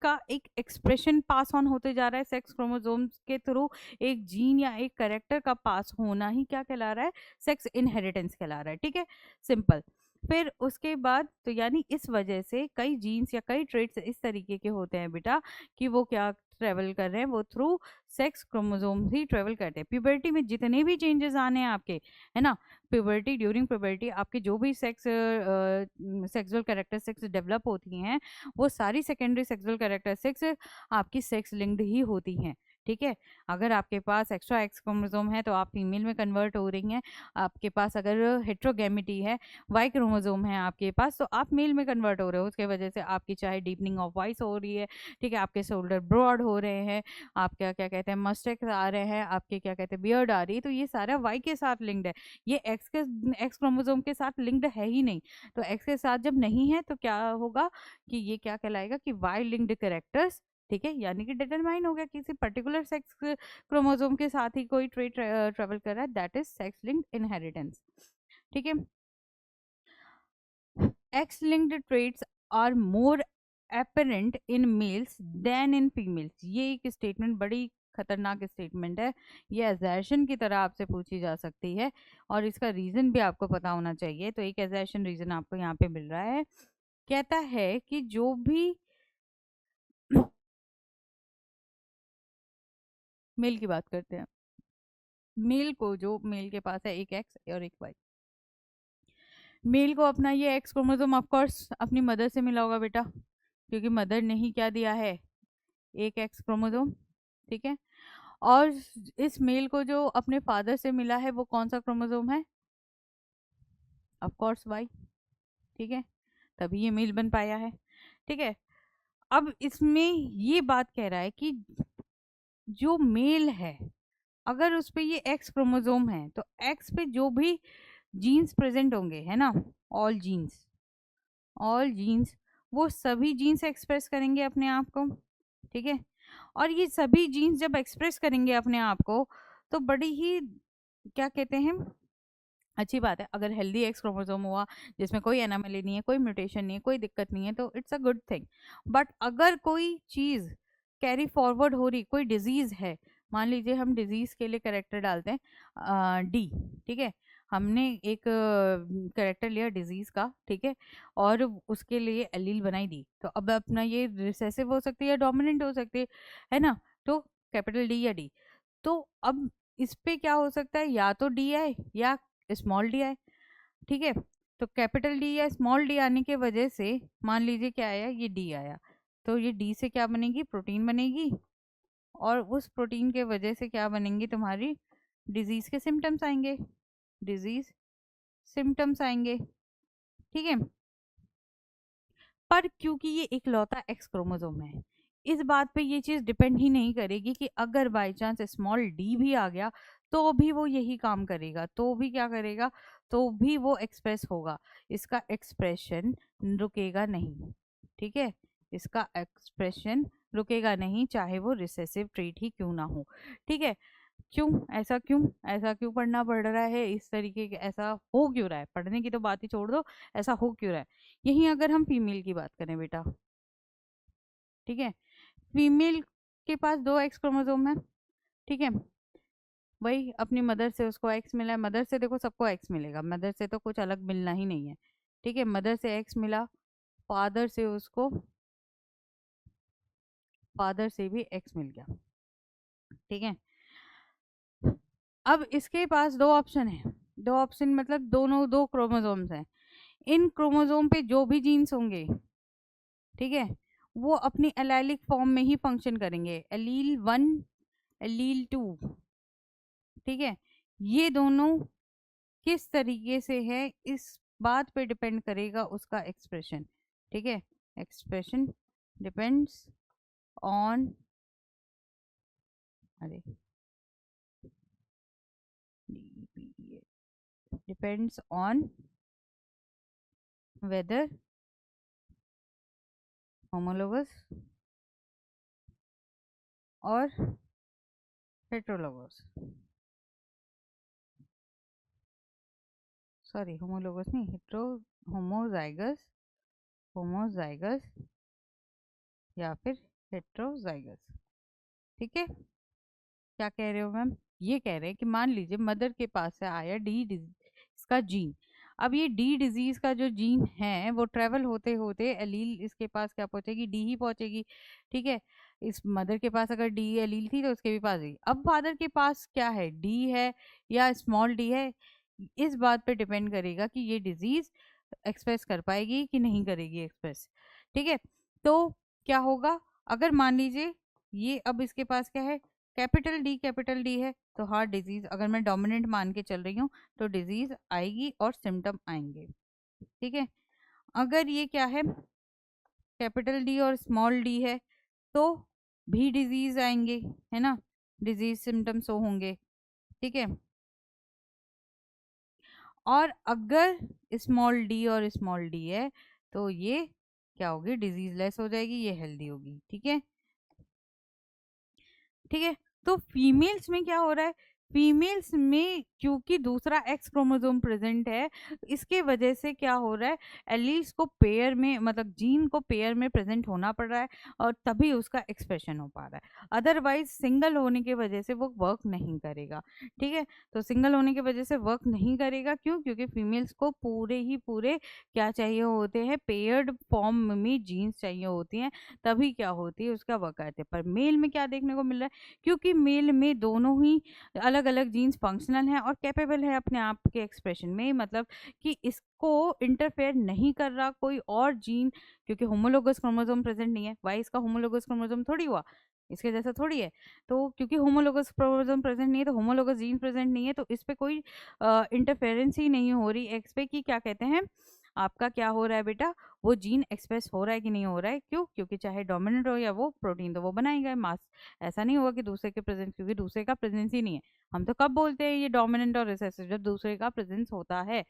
का एक एक्सप्रेशन पास ऑन होते जा रहा है, सेक्स क्रोमोसोम्स के थ्रू एक जीन या एक करेक्टर का पास होना ही क्या कहला रहा है, सेक्स इनहेरिटेंस कहला रहा है, ठीक है, सिंपल। फिर उसके बाद तो यानी इस वजह से कई जीन्स या कई ट्रेट्स इस तरीके के होते हैं बेटा कि वो क्या ट्रेवल कर रहे हैं, वो थ्रू सेक्स क्रोमोसोम ही ट्रेवल करते हैं। प्यूबर्टी में जितने भी चेंजेस आने हैं आपके, है ना, प्यूबर्टी, ड्यूरिंग प्यूबर्टी आपके जो भी सेक्सुअल कैरेक्टरिस्टिक्स डेवलप होती हैं, वो सारी सेकेंडरी सेक्सुअल कैरेक्टरिस्टिक्स आपकी सेक्स लिंक्ड ही होती हैं, ठीक है। अगर आपके पास एक्स्ट्रा एक्स क्रोमोसोम है तो आप फीमेल में कन्वर्ट हो रही हैं, आपके पास अगर हेट्रोगैमिटी है, वाई क्रोमोसोम है आपके पास, तो आप मेल में कन्वर्ट हो रहे हो, उसके वजह से आपकी चाहे डीपनिंग ऑफ वॉइस हो रही है, ठीक है, आपके शोल्डर ब्रॉड हो रहे हैं, आपका क्या कहते हैं मस्टेक्स आ रहे हैं, आपके क्या कहते हैं बियर्ड आ रही है, तो ये सारा वाई के साथ लिंक्ड है, ये एक्स क्रोमोसोम के साथ लिंक्ड है ही नहीं। तो एक्स के साथ जब नहीं है तो क्या होगा कि ये क्या कहलाएगा कि वाई लिंक्ड कैरेक्टर्स ठीक है, यानी कि डिटरमाइन हो गया, किसी पर्टिकुलर सेक्स क्रोमोसोम के साथ ही कोई ट्रेट ट्रेवल कर रहा है, that is sex linked inheritance. ठीक है, X linked traits are more apparent in males than in females। ये एक स्टेटमेंट बड़ी खतरनाक स्टेटमेंट है, ये असर्शन की तरह आपसे पूछी जा सकती है और इसका रीजन भी आपको पता होना चाहिए। तो एक असर्शन रीजन आपको यहाँ पे मिल रहा है, कहता है कि जो भी मेल की बात करते हैं, मेल को, जो मेल के पास है एक एक्स और एक वाई, मेल को अपना ये एक्स क्रोमोसोम ऑफ कोर्स अपनी मदर से मिला होगा बेटा, क्योंकि मदर ने ही क्या दिया है, एक एक्स क्रोमोसोम। ठीक है, और इस मेल को जो अपने फादर से मिला है वो कौन सा क्रोमोसोम है, ऑफ कोर्स वाई। ठीक है, तभी ये मेल बन पाया है। ठीक है, अब इसमें ये बात कह रहा है कि जो मेल है, अगर उस पे ये एक्स क्रोमोसोम है तो एक्स पे जो भी जीन्स प्रेजेंट होंगे, है ना, ऑल जीन्स, ऑल जीन्स, वो सभी जीन्स एक्सप्रेस करेंगे अपने आप को। ठीक है, और ये सभी जीन्स जब एक्सप्रेस करेंगे अपने आप को, तो बड़ी ही, क्या कहते हैं, अच्छी बात है। अगर हेल्दी एक्स क्रोमोसोम हुआ जिसमें कोई एनामली नहीं है, कोई म्यूटेशन नहीं है, कोई दिक्कत नहीं है, तो it's a good thing. But अगर कोई चीज़ कैरी फॉरवर्ड हो रही, कोई डिजीज़ है, मान लीजिए हम डिजीज़ के लिए करेक्टर डालते हैं डी। ठीक है, हमने एक करेक्टर लिया डिजीज़ का, ठीक है, और उसके लिए एलील बनाई दी, तो अब अपना ये रिसेसिव हो सकती है या डोमिनेंट हो सकती है ना, तो कैपिटल डी या डी। तो अब इस पे क्या हो सकता है, या तो डी आए या स्मॉल डी आए। ठीक है, तो कैपिटल डी या स्मॉल डी आने के वजह से मान लीजिए क्या आया, ये डी आया, तो ये डी से क्या बनेगी, प्रोटीन बनेगी, और उस प्रोटीन के वजह से क्या बनेंगी, तुम्हारी डिजीज के सिम्टम्स आएंगे, डिजीज सिम्टम्स आएंगे। ठीक है, पर क्योंकि ये इकलौता एक्स क्रोमोसोम है, इस बात पे ये चीज डिपेंड ही नहीं करेगी कि अगर बाई चांस स्मॉल डी भी आ गया तो भी वो यही काम करेगा, तो भी क्या करेगा, तो भी वो एक्सप्रेस होगा, इसका एक्सप्रेशन रुकेगा नहीं। ठीक है, इसका एक्सप्रेशन रुकेगा नहीं, चाहे वो रिसेसिव ट्रेट ही क्यों ना हो। ठीक है, क्यों, ऐसा क्यों, ऐसा क्यों पढ़ना पड़ रहा है इस तरीके के, ऐसा हो क्यों रहा है, पढ़ने की तो बात ही छोड़ दो, ऐसा हो क्यों रहा है। यहीं अगर हम फीमेल की बात करें बेटा, ठीक है, फीमेल के पास दो एक्स क्रोमोसोम है। ठीक है, वही अपनी मदर से उसको एक्स मिला है, मदर से देखो सबको एक्स मिलेगा, मदर से तो कुछ अलग मिलना ही नहीं है। ठीक है, मदर से एक्स मिला, फादर से उसको, फादर से भी एक्स मिल गया। ठीक है, अब इसके पास दो ऑप्शन है, दो ऑप्शन मतलब दोनों दो क्रोमोसोम्स हैं, इन क्रोमोसोम पे जो भी जीन्स होंगे, ठीक है, वो अपनी एलाइलिक फॉर्म में ही फंक्शन करेंगे, एलील वन, एलील टू। ठीक है, ये दोनों किस तरीके से है, इस बात पे डिपेंड करेगा उसका एक्सप्रेशन। ठीक है, एक्सप्रेशन डिपेंड्स ऑन, अरे डिपेंड्स ऑन वेदर होमोलोगस और हेट्रोलोगस, सॉरी होमोलोगस नहीं, हेट्रो, होमोजाइगस, होमोजाइगस या फिर हेट्रोजाइगस। ठीक है, क्या कह रहे हो मैम, ये कह रहे हैं कि मान लीजिए मदर के पास से आया डी डिजीज का जीन, अब ये डी डिजीज का जो जीन है वो ट्रेवल होते होते एलील इसके पास क्या पहुंचेगी, डी ही पहुंचेगी। ठीक है, इस मदर के पास अगर डी एलील थी तो उसके भी पास ही, अब फादर के पास क्या है, डी है या स्मॉल डी है, इस बात पे डिपेंड करेगा कि ये डिजीज एक्सप्रेस कर पाएगी कि नहीं करेगी एक्सप्रेस। ठीक है, तो क्या होगा, अगर मान लीजिए ये, अब इसके पास क्या है, कैपिटल डी है, तो हार्ट डिजीज, अगर मैं डोमिनेंट मान के चल रही हूँ तो डिजीज आएगी और सिम्टम आएंगे। ठीक है, अगर ये क्या है, कैपिटल डी और स्मॉल डी है, तो भी डिजीज आएंगे, है ना, डिजीज सिम्टम्स होंगे। ठीक है, और अगर स्मॉल डी और स्मॉल डी है तो ये क्या होगी, डिजीज लेस हो जाएगी, ये हेल्दी होगी। ठीक है, ठीक है। तो फीमेल्स में क्या हो रहा है, फीमेल्स में क्योंकि दूसरा एक्स क्रोमोसोम प्रेजेंट है, इसके वजह से क्या हो रहा है, एलील्स को पेयर में, मतलब जीन को पेयर में प्रेजेंट होना पड़ रहा है, और तभी उसका एक्सप्रेशन हो पा रहा है। अदरवाइज सिंगल होने की वजह से वो वर्क नहीं करेगा। ठीक है। तो सिंगल होने की वजह से वर्क नहीं करेगा, क्यों? क्योंकि फीमेल्स को पूरे ही पूरे क्या चाहिए होते हैं, पेयर्ड फॉर्म में जीन्स चाहिए होती हैं, तभी क्या होती है, उसका वर्क आते हैं। पर मेल में क्या देखने को मिल रहा है, क्योंकि मेल में दोनों ही अलग अलग जीन्स फंक्शनल हैं और कैपेबल है अपने आप के एक्सप्रेशन में, मतलब कि इसको इंटरफेयर नहीं कर रहा कोई और जीन, क्योंकि होमोलोगस क्रोमोसोम प्रेजेंट नहीं है। वाई इसका होमोलोगस क्रोमोसोम थोड़ी हुआ, इसके जैसा थोड़ी है। तो क्योंकि होमोलोगस क्रोमोसोम प्रेजेंट नहीं है, तो होमोलोगस जीन प्रेजेंट नहीं है, तो इस पे कोई इंटरफेरेंस ही नहीं हो रही एक्स पे, कि क्या कहते हैं, आपका क्या हो रहा है बेटा, वो जीन एक्सप्रेस हो रहा है कि नहीं हो रहा है। क्यों? क्योंकि चाहे डोमिनेंट हो या वो प्रोटीन, तो वो बनाएगा मास। ऐसा नहीं होगा कि दूसरे के प्रेजेंस, क्योंकि दूसरे का प्रेजेंस ही नहीं है। हम तो कब बोलते हैं ये डोमिनेंट और रिसेसिव, जब दूसरे का प्रेजेंस होता है।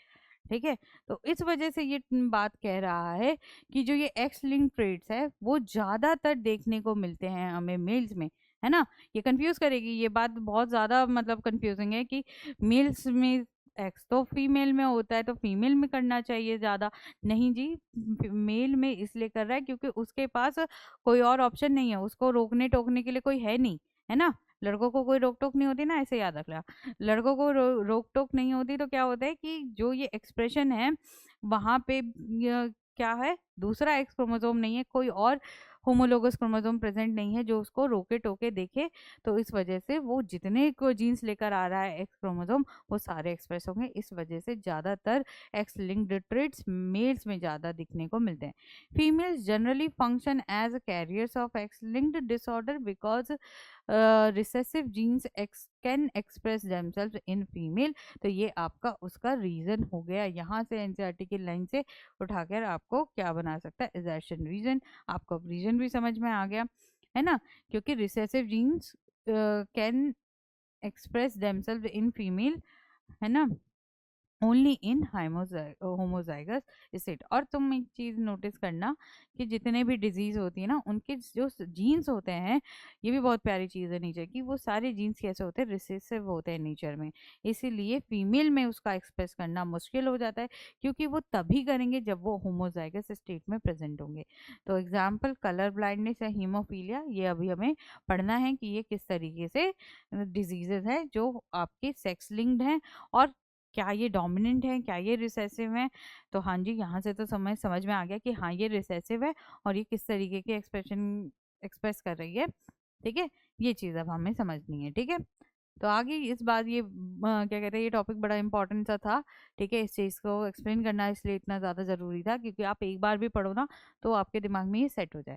ठीक है। तो इस वजह से ये बात कह रहा है कि जो ये एक्स लिंक ट्रेड्स है वो ज्यादातर देखने को मिलते हैं हमें मेल्स में, है ना। ये कंफ्यूज करेगी, ये बात बहुत ज्यादा मतलब कंफ्यूजिंग है कि मेल्स में एक्स तो फीमेल में होता है, तो फीमेल में करना चाहिए ज्यादा। नहीं जी, मेल में इसलिए कर रहा है क्योंकि उसके पास कोई और ऑप्शन नहीं है, उसको रोकने टोकने के लिए कोई है नहीं, है ना। लड़कों को कोई रोक टोक नहीं होती ना, ऐसे याद रख लिया। लड़कों को रोक टोक नहीं होती, तो क्या होता है कि जो ये एक्सप्रेशन है वहां पे क्या है, दूसरा एक्स क्रोमोसोम नहीं है, कोई और होमोलोगस क्रोमोसोम प्रेजेंट नहीं है जो उसको रोके टोके देखे। तो इस वजह से वो जितने को जीन्स लेकर आ रहा है एक्स क्रोमोसोम, वो सारे एक्सप्रेस होंगे। इस वजह से ज्यादातर एक्स लिंक्ड ट्रेट्स मेल्स में ज्यादा दिखने को मिलते हैं। Females generally function as carriers of X linked disorder because recessive genes can express themselves in female. तो ये आपका उसका रीजन हो गया। यहाँ से एनसीईआरटी की लाइन से उठाकर आपको क्या बना सकता है, एजर्शन रीजन। आपको रीजन भी समझ में आ गया, है ना। क्योंकि recessive genes can express themselves in female, है ना, ओनली इन होमोजाइगस स्टेट। और तुम एक चीज नोटिस करना कि जितने भी डिजीज होती है ना, उनके जो जीन्स होते हैं, ये भी बहुत प्यारी चीज है नेचर की, वो सारे जीन्स कैसे होते हैं, रिसेसिव होते हैं नेचर में। इसीलिए फीमेल में उसका एक्सप्रेस करना मुश्किल हो जाता है, क्योंकि वो तभी करेंगे जब वो होमोजाइगस स्टेट में प्रेजेंट होंगे। तो एग्जाम्पल कलर ब्लाइंडनेस या हीमोफीलिया, ये अभी हमें पढ़ना है कि ये किस तरीके से डिजीजेज है जो आपके सेक्स लिंक्ड हैं, और क्या ये डोमिनेंट है, क्या ये रिसेसिव है। तो हाँ जी, यहाँ से तो समझ समझ में आ गया कि हाँ ये रिसेसिव है, और ये किस तरीके के एक्सप्रेशन एक्सप्रेस कर रही है। ठीक है। ये चीज़ अब हमें समझनी है। ठीक है। तो आगे इस बार ये क्या कहते हैं, ये टॉपिक बड़ा इंपॉर्टेंट सा था। ठीक है। इस चीज़ को एक्सप्लेन करना इसलिए इतना ज़्यादा ज़रूरी था, क्योंकि आप एक बार भी पढ़ो ना, तो आपके दिमाग में ये सेट हो जाए।